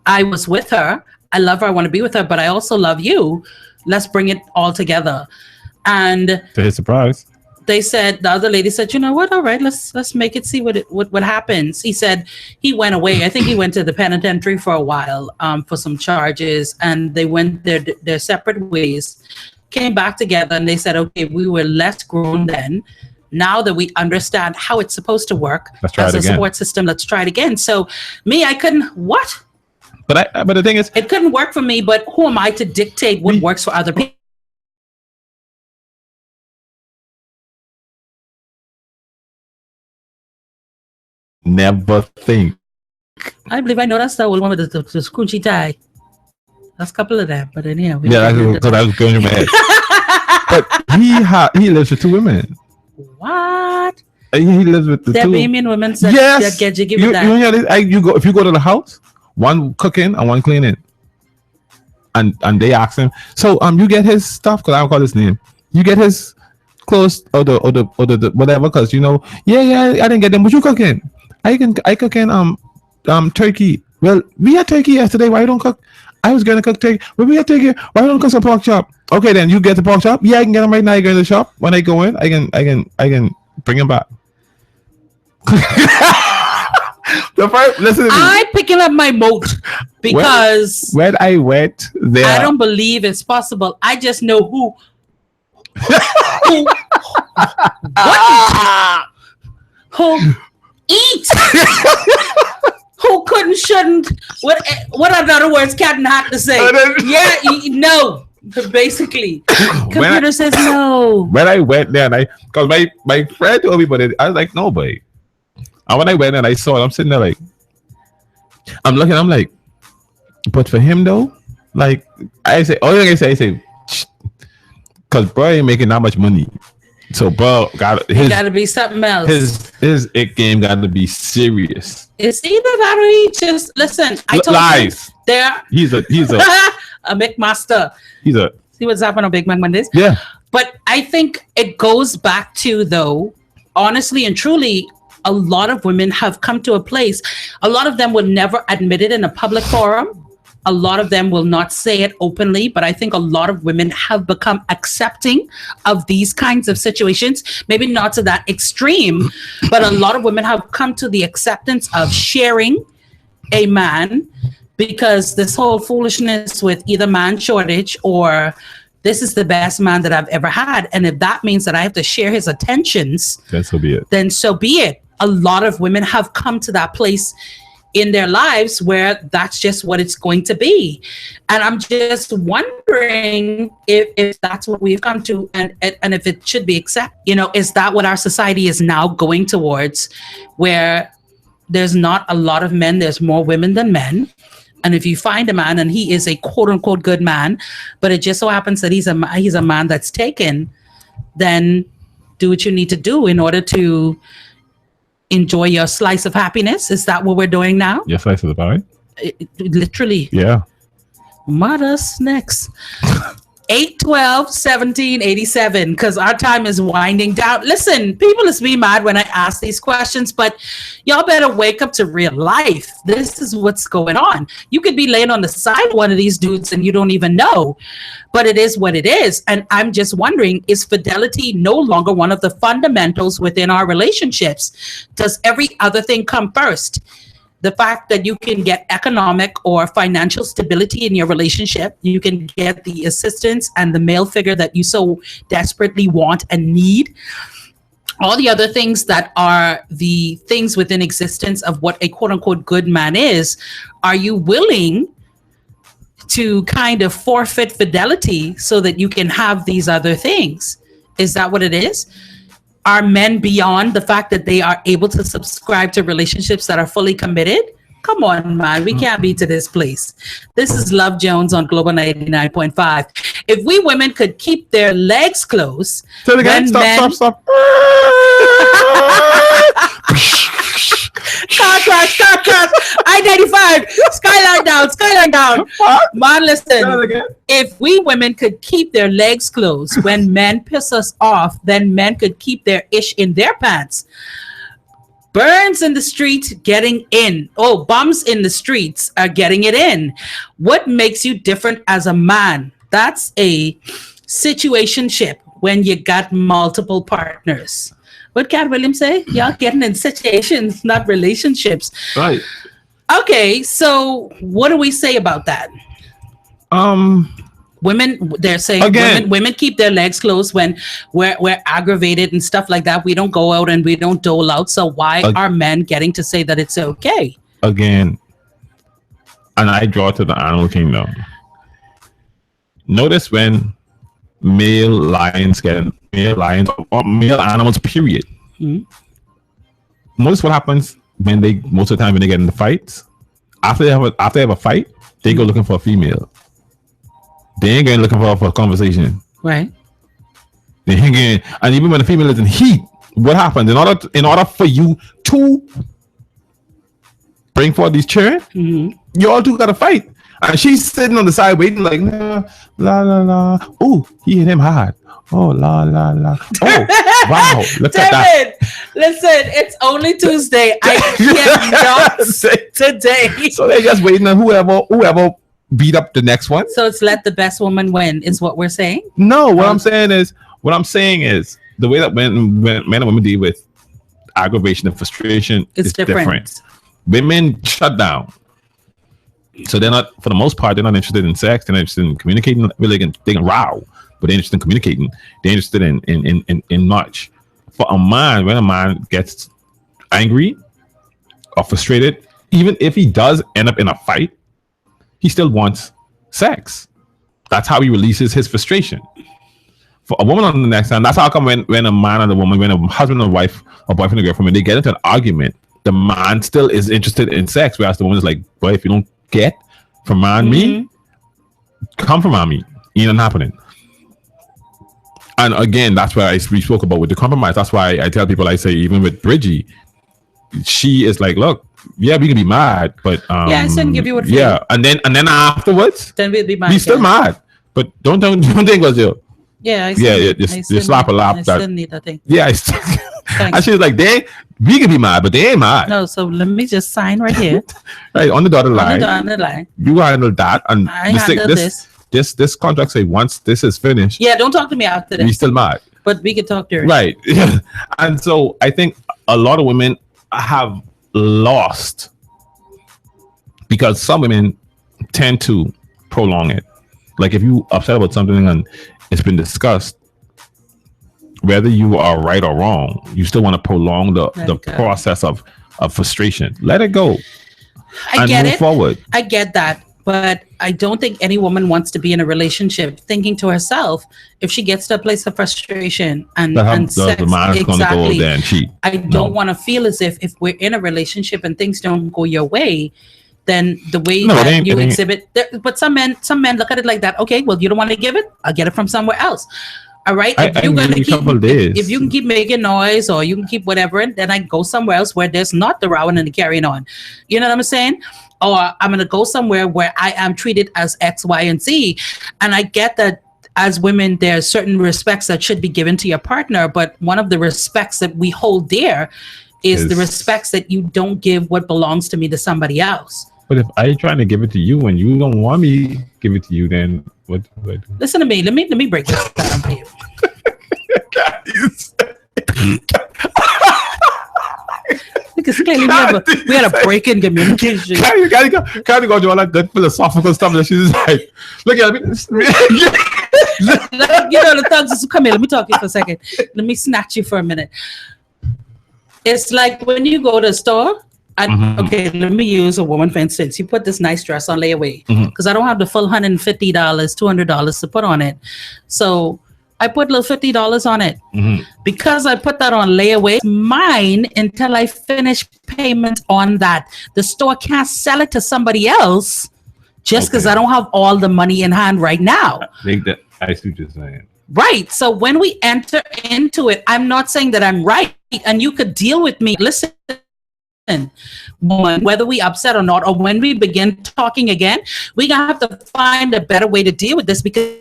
I was with her. I love her. I want to be with her, but I also love you. Let's bring it all together. And to his surprise, they said, the other lady said, you know what? All right, let's make it, see what happens. He said he went away. I think he went to the penitentiary for a while for some charges, and they went their separate ways, came back together, and they said, okay, we were less grown then. Now that we understand how it's supposed to work as a support system, let's try it again. So I couldn't, what? But the thing is, it couldn't work for me, but who am I to dictate what works for other people? Never think. I believe I know that's the old one with the scrunchy tie. That's a couple of them, but then that's because I was going in my head. But he lives with two women. What? He lives with the two. Bahamian women that get jiggy with that. If you go to the house, one cooking and one cleaning, and they ask him, so you get his stuff, because I don't call his name. You get his clothes or the whatever, because I didn't get them. But you cooking? I cooking turkey. Well, we had turkey yesterday. Why you don't cook? I was gonna cook turkey. Well, we had turkey. Why you don't cook some pork chop? Okay, then you get the pork chop. Yeah, I can get them right now. I go to the shop. When I go in, I can bring them back. Listen to me. I'm picking up my moat because when I went there, I don't believe it's possible. I just know who eat, who couldn't, shouldn't. What in other words, cat and hat to say? No. Basically, computer says no. When I went there, because my friend told me, but I was like, no, boy. And when I went and I saw it, I'm sitting there like, I'm looking, I'm like, but for him though, like I say, all I say, because bro ain't making that much money. So, bro, got It got to be something else. his it game got to be serious. It's either that or he just listen. I told Lies. you there. He's a A McMaster. See what's happening on Big Mac Mondays. yeah. But I think it goes back to, though, honestly and truly, a lot of women have come to a place. A lot of them will never admit it in a public forum. A lot of them will not say it openly, but I think a lot of women have become accepting of these kinds of situations. Maybe not to that extreme, but a lot of women have come to the acceptance of sharing a man, because this whole foolishness with either man shortage or this is the best man that I've ever had. And if that means that I have to share his attentions, Then so be it. then so be it. A lot of women have come to that place in their lives where that's just what it's going to be. And I'm just wondering if that's what we've come to, and if it should be accepted. Is that what our society is now going towards, where there's not a lot of men, there's more women than men? And if you find a man and he is a quote unquote good man, but it just so happens that he's a man that's taken, then do what you need to do in order to enjoy your slice of happiness. Is that what we're doing now? Yes, I said about it. Literally. Yeah. Mother snacks. 8-12-17-87, because our time is winding down. Listen, people is be mad when I ask these questions, but y'all better wake up to real life. This is what's going on. You could be laying on the side of one of these dudes and you don't even know, but it is what it is. And I'm just wondering, is fidelity no longer one of the fundamentals within our relationships? Does every other thing come first? The fact that you can get economic or financial stability in your relationship, you can get the assistance and the male figure that you so desperately want and need. All the other things that are the things within existence of what a quote unquote good man is, are you willing to kind of forfeit fidelity so that you can have these other things? Is that what it is? Are men beyond the fact that they are able to subscribe to relationships that are fully committed? Come on, man. We can't be to this place. This is Love Jones on Global 99.5. If we women could keep their legs closed. Say it again. Stop. Car crash. I-95. Skyline down. Man, listen. If we women could keep their legs closed when men piss us off, then men could keep their ish in their pants. Burns in the street getting in. Oh, bums in the streets are getting it in. What makes you different as a man? That's a situationship when you got multiple partners. What Cat Williams say? Y'all getting in situations, not relationships. Right. Okay, so what do we say about that? Women, they're saying Again. women keep their legs closed when we're aggravated and stuff like that. We don't go out and we don't dole out. So why are men getting to say that it's okay? Again, and I draw to the animal kingdom. Notice when male lions or male animals, period. Mhm. Notice what happens when most of the time when they get in the fights. After they have a fight, they go looking for a female. They ain't going looking for a conversation. Right. They ain't getting, and even when the female is in heat, what happens in order for you to bring forth these children? Mm-hmm. You all two got to fight. And she's sitting on the side waiting like, nah, la, la, la. Oh, he hit him hard. Oh, la, la, la. Oh, wow. Look at that. David, listen, it's only Tuesday. I cannot today. So they're just waiting on whoever beat up the next one. So it's let the best woman win is what we're saying? No, what I'm saying is the way that men and women deal with aggravation and frustration is different. Women shut down. So they're not, for the most part, they're not interested in sex. They're not interested in communicating. Really, they can row, but they're interested in communicating. They're interested in much. For a man, when a man gets angry or frustrated, even if he does end up in a fight, he still wants sex. That's how he releases his frustration. For a woman on the next hand, that's how come when a man and a woman, when a husband and a wife, or boyfriend and girlfriend, when they get into an argument, the man still is interested in sex, whereas the woman is like, boy, if you don't get from me, come from me. Ain't nothing happening. And again, that's why we spoke about with the compromise. That's why I tell people, I say, even with Bridgie, she is like, look, yeah, we can be mad, but Yeah, I shouldn't give you what. yeah, and then afterwards, Then we'll be mad. we still again. mad. But don't think was you. Yeah, I Yeah, still yeah, need- I just still slap a need- lap I that- still need that thing. Yeah, and she's like, we can be mad, but they ain't mad. No, so let me just sign right here. Right on the dotted On line, the dotted line. you handle that, and I this thing- handle this. this contract say once this is finished, Yeah, don't talk to me after we this. still mad. But we can talk during. Right. And so I think a lot of women have lost because some women tend to prolong it. Like if you upset about something and it's been discussed, whether you are right or wrong, you still want to prolong the Let it go. process of frustration. Let it go I and get move it. forward. I get that. But I don't think any woman wants to be in a relationship thinking to herself, if she gets to a place of frustration and sex, The man is going to go exactly, there and cheat. I don't want to feel as if we're in a relationship and things don't go your way, then the way No, it that ain't- you it ain't. exhibit. But some men look at it like that. Okay, well, you don't want to give it. I'll get it from somewhere else. All right. I give you a couple of days. If you can keep making noise or you can keep whatever, then I go somewhere else where there's not the rowing and the carrying on. You know what I'm saying? Or I'm going to go somewhere where I am treated as X, Y, and Z. And I get that as women, there are certain respects that should be given to your partner. But one of the respects that we hold dear is the Is- respects that you don't give what belongs to me to somebody else. But if I trying to give it to you and you don't want me to give it to you, then what do I do? Listen to me. Let me break this down for you. Because clearly we had a break in communication. Can't you go do all that good philosophical stuff that she's like, look at me. You know, the thugs is, come here, let me talk to you for a second. Let me snatch you for a minute. It's like when you go to a store, and okay, let me use a woman for instance. You put this nice dress on layaway because I don't have the full $150, $200 to put on it. So I put a little $50 on it. Because I put that on layaway, it's mine until I finish payment on that. The store can't sell it to somebody else just because Okay. I don't have all the money in hand right now. I see what you're saying. Right. So when we enter into it, I'm not saying that I'm right and you could deal with me. Listen, woman, whether we upset or not, or when we begin talking again, we're going to have to find a better way to deal with this because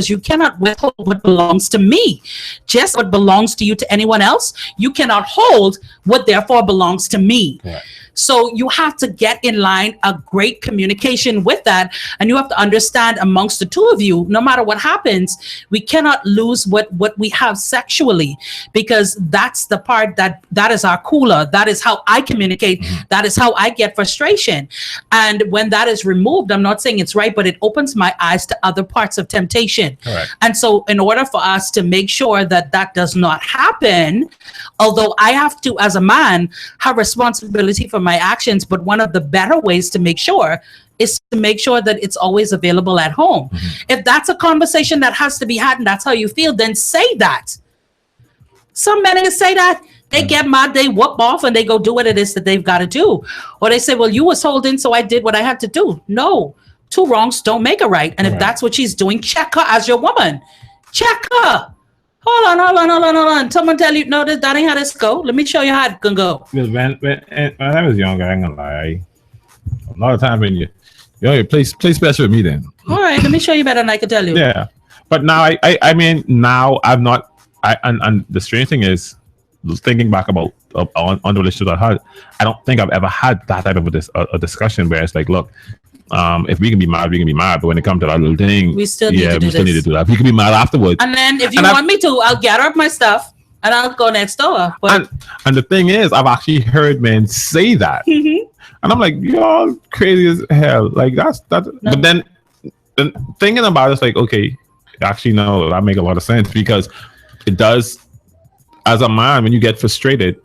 you cannot withhold what belongs to me. Just what belongs to you to anyone else, you cannot hold what therefore belongs to me. Correct. So you have to get in line, a great communication with that. And you have to understand amongst the two of you, no matter what happens, we cannot lose what we have sexually, because that's the part that is our cooler. That is how I communicate. That is how I get frustration. And when that is removed, I'm not saying it's right, but it opens my eyes to other parts of temptation. Correct. And so in order for us to make sure that that does not happen, although I have to, as a man, have responsibility for my actions, but one of the better ways to make sure is to make sure that it's always available at home. If that's a conversation that has to be had and that's how you feel, then say that. Some men can say that. They get mad, they whoop off, and they go do what it is that they've got to do. Or they say, well, you was holding, so I did what I had to do. No, two wrongs don't make a right. And if Right. that's what she's doing, check her as your woman. Check her. Hold on. Someone tell you, no, that ain't how this go. Let me show you how it can go. Because when I was younger, I ain't gonna lie. A lot of times when you play special with me then. All right, let me show you better than I can tell you. Yeah. But now I mean now I've not and the strange thing is thinking back about on the relationship I had, I don't think I've ever had that type of a discussion where it's like, look, if we can be mad, we can be mad. But when it comes to that little thing, We still need to do we still this. need to do that. We can be mad afterwards. And then if you And want me to, I'll gather up my stuff and I'll go next door. But And the thing is, I've actually heard men say that, and I'm like, y'all crazy as hell. Like that's that. No. But then thinking about it's like, okay, actually no, that make a lot of sense because it does. As a man, when you get frustrated,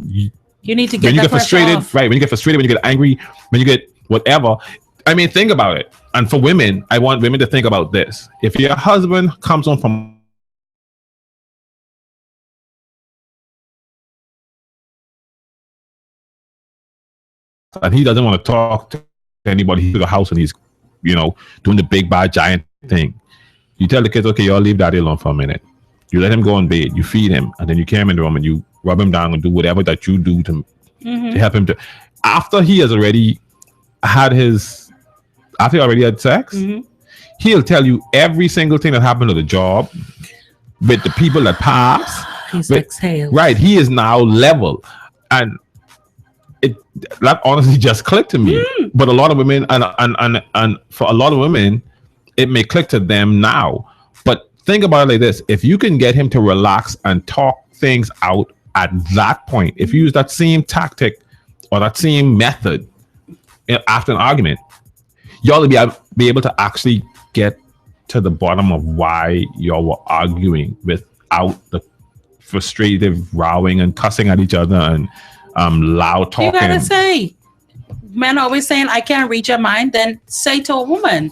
you need to get when you that get frustrated, off. right? When you get frustrated, when you get angry, when you get whatever. I mean, think about it. And for women, I want women to think about this. If your husband comes home from and he doesn't want to talk to anybody to the house and he's, doing the big bad giant thing. You tell the kids, okay, y'all leave daddy alone for a minute. You let him go on bed, you feed him, and then you carry him in the room and you rub him down and do whatever that you do to help him to. After he has already had after he already had sex, he'll tell you every single thing that happened to the job with the people that pass. He's exhaled. Right, he is now level, and that honestly just clicked to me. But a lot of women, and for a lot of women, it may click to them now. But think about it like this: if you can get him to relax and talk things out at that point, if you use that same tactic or that same method after an argument, y'all will be able to actually get to the bottom of why y'all were arguing without the frustrated rowing and cussing at each other and loud talking. You gotta say, men always saying, I can't read your mind. Then say to a woman,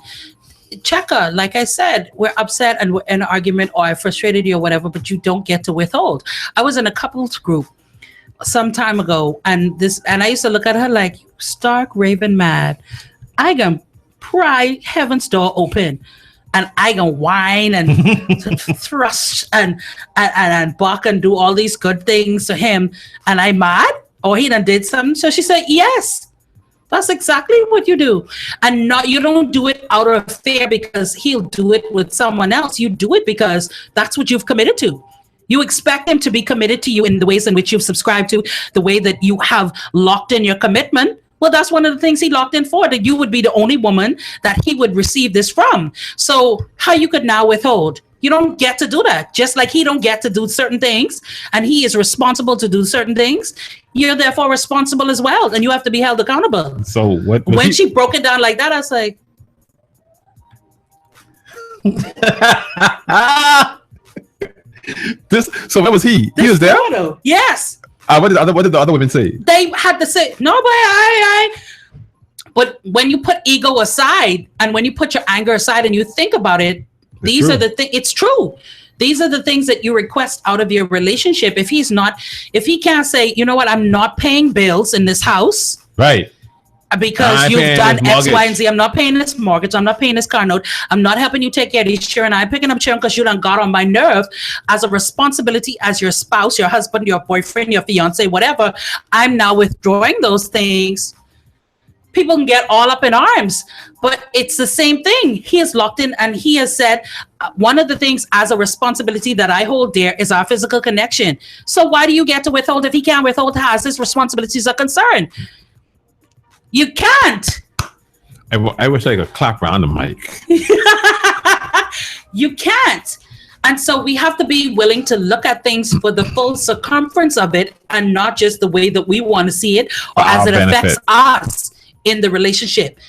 check her. Like I said, we're upset and we're in an argument, or I frustrated you or whatever, but you don't get to withhold. I was in a couples group some time ago, and I used to look at her like, stark raving mad. I can pry heaven's door open, and I can whine and thrust and bark and do all these good things to him, and I'm mad, or he done did something. So she said, yes, that's exactly what you do. And you don't do it out of fear because he'll do it with someone else. You do it because that's what you've committed to. You expect him to be committed to you in the ways in which you've subscribed to, the way that you have locked in your commitment. Well, that's one of the things he locked in for, that you would be the only woman that he would receive this from. So how you could now withhold? You don't get to do that. Just like he don't get to do certain things, and he is responsible to do certain things, you're therefore responsible as well, and you have to be held accountable. So when she broke it down like that, I was like, so where was he? He was there? Photo. Yes. What did the other women say? They had to say, no, but But when you put ego aside, and when you put your anger aside and you think about it, these are the things. It's true. These are the things that you request out of your relationship. If he can't say, you know what, I'm not paying bills in this house. Right. Because you've done X, Y, and Z. I'm not paying this mortgage. I'm not paying this car note. I'm not helping you take care of these children. I'm picking up children because you done got on my nerve. As a responsibility, as your spouse, your husband, your boyfriend, your fiance, whatever, I'm now withdrawing those things. People can get all up in arms, but it's the same thing. He is locked in, and he has said, one of the things as a responsibility that I hold dear is our physical connection. So why do you get to withhold if he can't withhold as his responsibilities are concerned? You can't. I wish I could clap around the mic. You can't. And so we have to be willing to look at things for the full circumference of it, and not just the way that we want to see it or as it affects us in the relationship.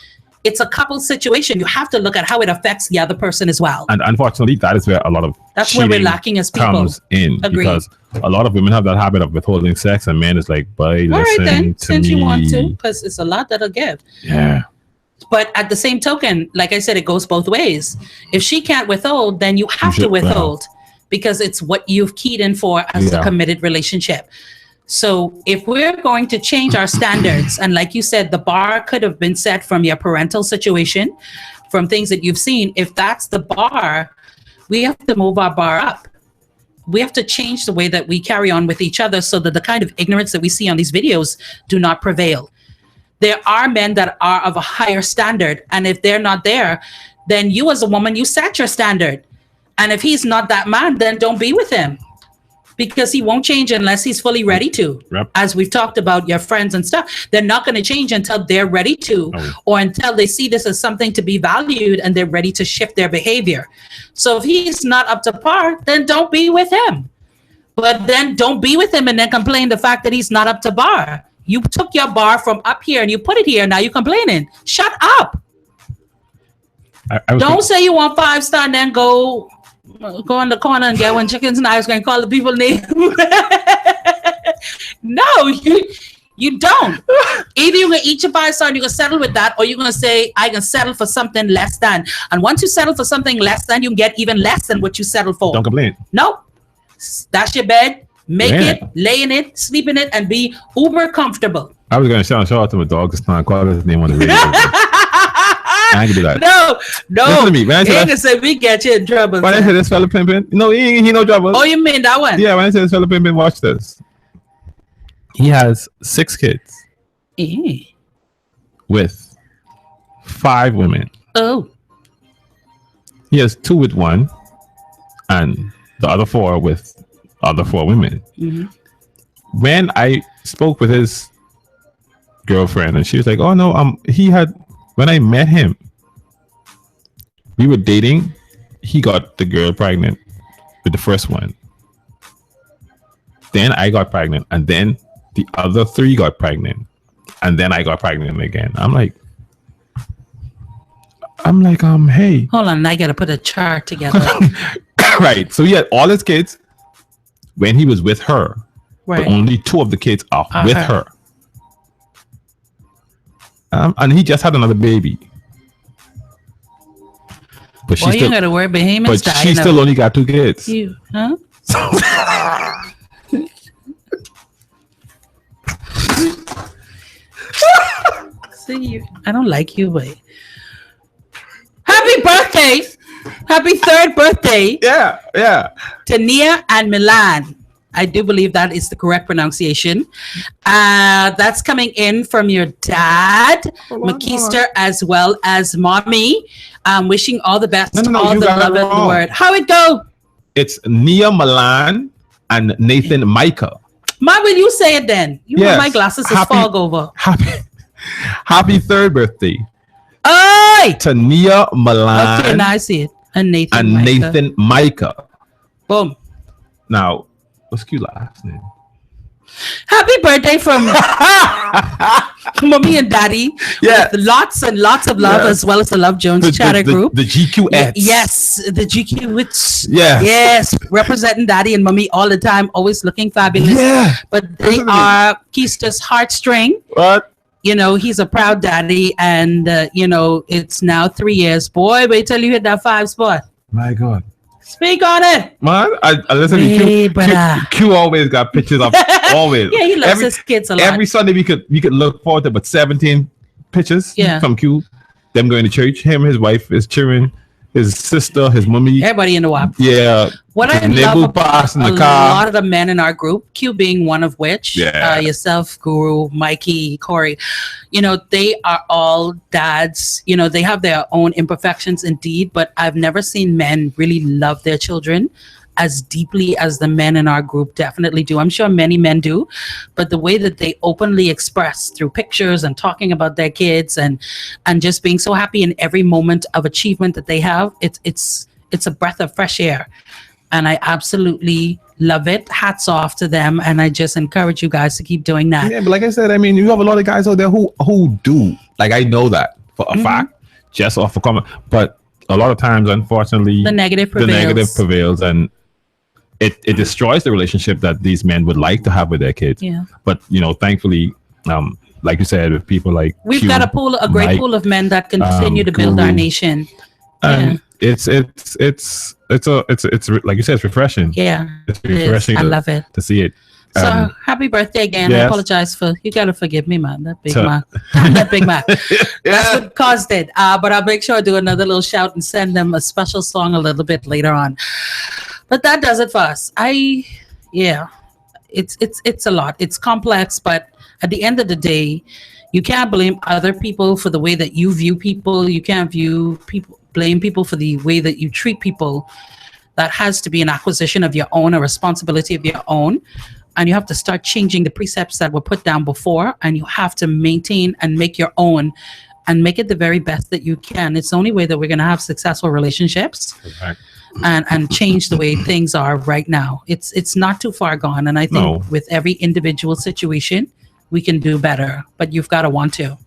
It's a couple situation. You have to look at how it affects the other person as well. And unfortunately, that is where a lot of where we're lacking as people. Comes in. Agreed. Because a lot of women have that habit of withholding sex, and men is like, "Boy, listen right, then, to since me." You want to, because it's a lot that'll give. Yeah. But at the same token, like I said, it goes both ways. If she can't withhold, then you have to withhold, because it's what you've keyed in for as a committed relationship. So if we're going to change our standards, and like you said, the bar could have been set from your parental situation, from things that you've seen. If that's the bar, we have to move our bar up. We have to change the way that we carry on with each other, so that the kind of ignorance that we see on these videos do not prevail. There are men that are of a higher standard, and if they're not there, then you as a woman, you set your standard. And if he's not that man, then don't be with him, because he won't change unless he's fully ready to. Yep. As we've talked about your friends and stuff, they're not going to change until they're ready to, or until they see this as something to be valued and they're ready to shift their behavior. So if he's not up to par, then don't be with him. But then don't be with him and then complain the fact that he's not up to bar. You took your bar from up here and you put it here. Now you're complaining. Shut up. Don't say you want 5-star and then go in the corner and get one chickens and ice cream, call the people name. No, you don't. Either you're going to eat your 5-star and you're going to settle with that, or you're going to say, I can settle for something less than. And once you settle for something less than, you can get even less than what you settled for. Don't complain. Nope. That's your bed. Make it, lay in it, sleep in it, and be uber comfortable. I was going to shout out to my dog this time. Call his name on the radio. I ain't gonna do that. No. Listen to me. When I He say ain't gonna say we get you in trouble. when I sir. say this fella pimping, no, he no trouble. Oh, you mean that one? Yeah, when I say this fella pimping, watch this. He has 6 kids Eh. with 5 women. Oh. He has 2 with one, and the other 4 with other 4 women. Mhm. When I spoke with his girlfriend, and she was like, "Oh no, he had when I met him, we were dating. He got the girl pregnant with the first one. Then I got pregnant, and then the other 3 got pregnant, and then I got pregnant again." I'm like, hey. Hold on, I gotta put a chart together. Right. So he had all his kids when he was with her, Right. but only 2 of the kids are with her. her. And he just had another baby. But Well, you gotta worry, Behemoth's but dying. she still only got 2 kids. You, huh? See you. I don't like you, but happy birthday! Happy 3rd birthday Yeah. to Nia and Milan. I do believe that is the correct pronunciation. That's coming in from your dad, McKeister, as well as mommy. Wishing all the best, No, all you the got it love in the wrong. world. How it go? It's Nia Milan and Nathan Micah. Ma, will you say it then? You know Yes. my glasses is Happy- fog over. Happy 3rd birthday Oi! to Nia Milan Okay, now I see it. And Nathan. and Micah. Nathan Micah. Boom. Now, what's your last name? Happy birthday from mommy and daddy. Yeah. With lots and lots of love, Yeah. as well as the Love Jones chatter group. The GQX. Yes, the GQ wits. Yes. Yes, representing daddy and mommy all the time, always looking fabulous. Yeah. But they Listen to me. are Keister's heartstring. What? You know, he's a proud daddy, and it's now 3 years. Boy, wait till you hit that 5 spot. My God. Speak on it. Man, I listen to Hey, Q, brother. Q always got pictures of always. Yeah, he loves his kids a lot. Every Sunday we could look forward to about 17 pictures Yeah. from Q. Them going to church. Him, his wife, his children, his sister, his mommy. Everybody in the WAP. Yeah. What I Niggle love about pass in a the car. lot of the men in our group, Q being one of which, Yeah. yourself, Guru, Mikey, Corey, they are all dads. They have their own imperfections indeed, but I've never seen men really love their children as deeply as the men in our group definitely do. I'm sure many men do, but the way that they openly express through pictures and talking about their kids and just being so happy in every moment of achievement that they have, it's a breath of fresh air. And I absolutely love it. Hats off to them. And I just encourage you guys to keep doing that. Yeah, but like I said, I mean, you have a lot of guys out there who do. Like, I know that for a fact, just off a comment. But a lot of times, unfortunately, The negative the prevails. negative prevails, and it destroys the relationship that these men would like to have with their kids. Yeah. But thankfully, like you said, with people like We've Q, got a great Mike, pool of men that continue to build our Guru, nation. and it's like you said, it's refreshing. Yeah. It's It is. refreshing I love it. to see it. So happy birthday again. I yes. apologize you gotta forgive me, man. That Big So- Mac. That Big Mac. That's what caused it. But I'll make sure I do another little shout and send them a special song a little bit later on. But that does it for us. It's a lot. It's complex, but at the end of the day, you can't blame other people for the way that you view people. You can't blame people for the way that you treat people. That has to be an acquisition of your own, a responsibility of your own. And you have to start changing the precepts that were put down before, and you have to maintain and make your own and make it the very best that you can. It's the only way that we're going to have successful relationships. Correct. And change the way things are right now. It's not too far gone. And I think No. with every individual situation, we can do better, but you've got to want to.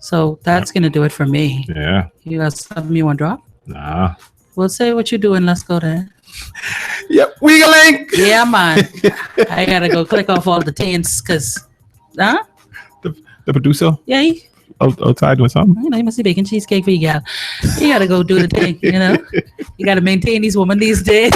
So that's going to do it for me. Yeah. You got something you want to drop? Nah. Well, say what you're doing. Let's go there. Yep. We link. Yeah, man. I got to go click off all the taints because, The producer Yeah, outside doing something. you must be baking cheesecake for you, gal. You got to go do the thing, You got to maintain these women these days.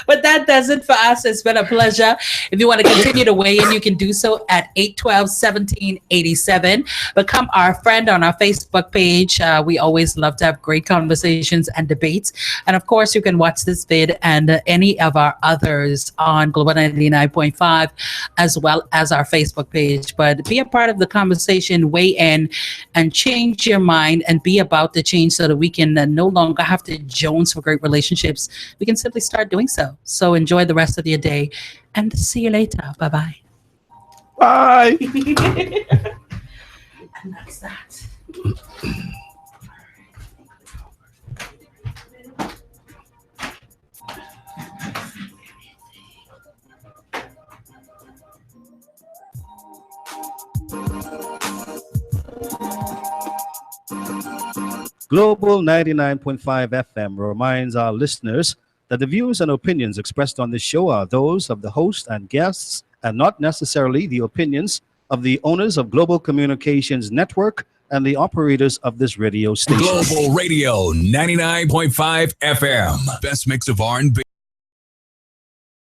But that that does it for us. It's been a pleasure. If you want to continue to weigh in, you can do so at 812-1787. Become our friend on our Facebook page. We always love to have great conversations and debates. And of course, you can watch this vid and any of our others on Global 99.5, as well as our Facebook page. But be a part of the conversation, weigh in, and change your mind and be about the change so that we can no longer have to Jones for great relationships. We can simply start doing so. So enjoy the rest of your day and see you later. Bye-bye. Bye. And that's that. Global 99.5 FM reminds our listeners that the views and opinions expressed on this show are those of the host and guests and not necessarily the opinions of the owners of Global Communications Network and the operators of this radio station. Global Radio 99.5 FM. Best mix of R&B.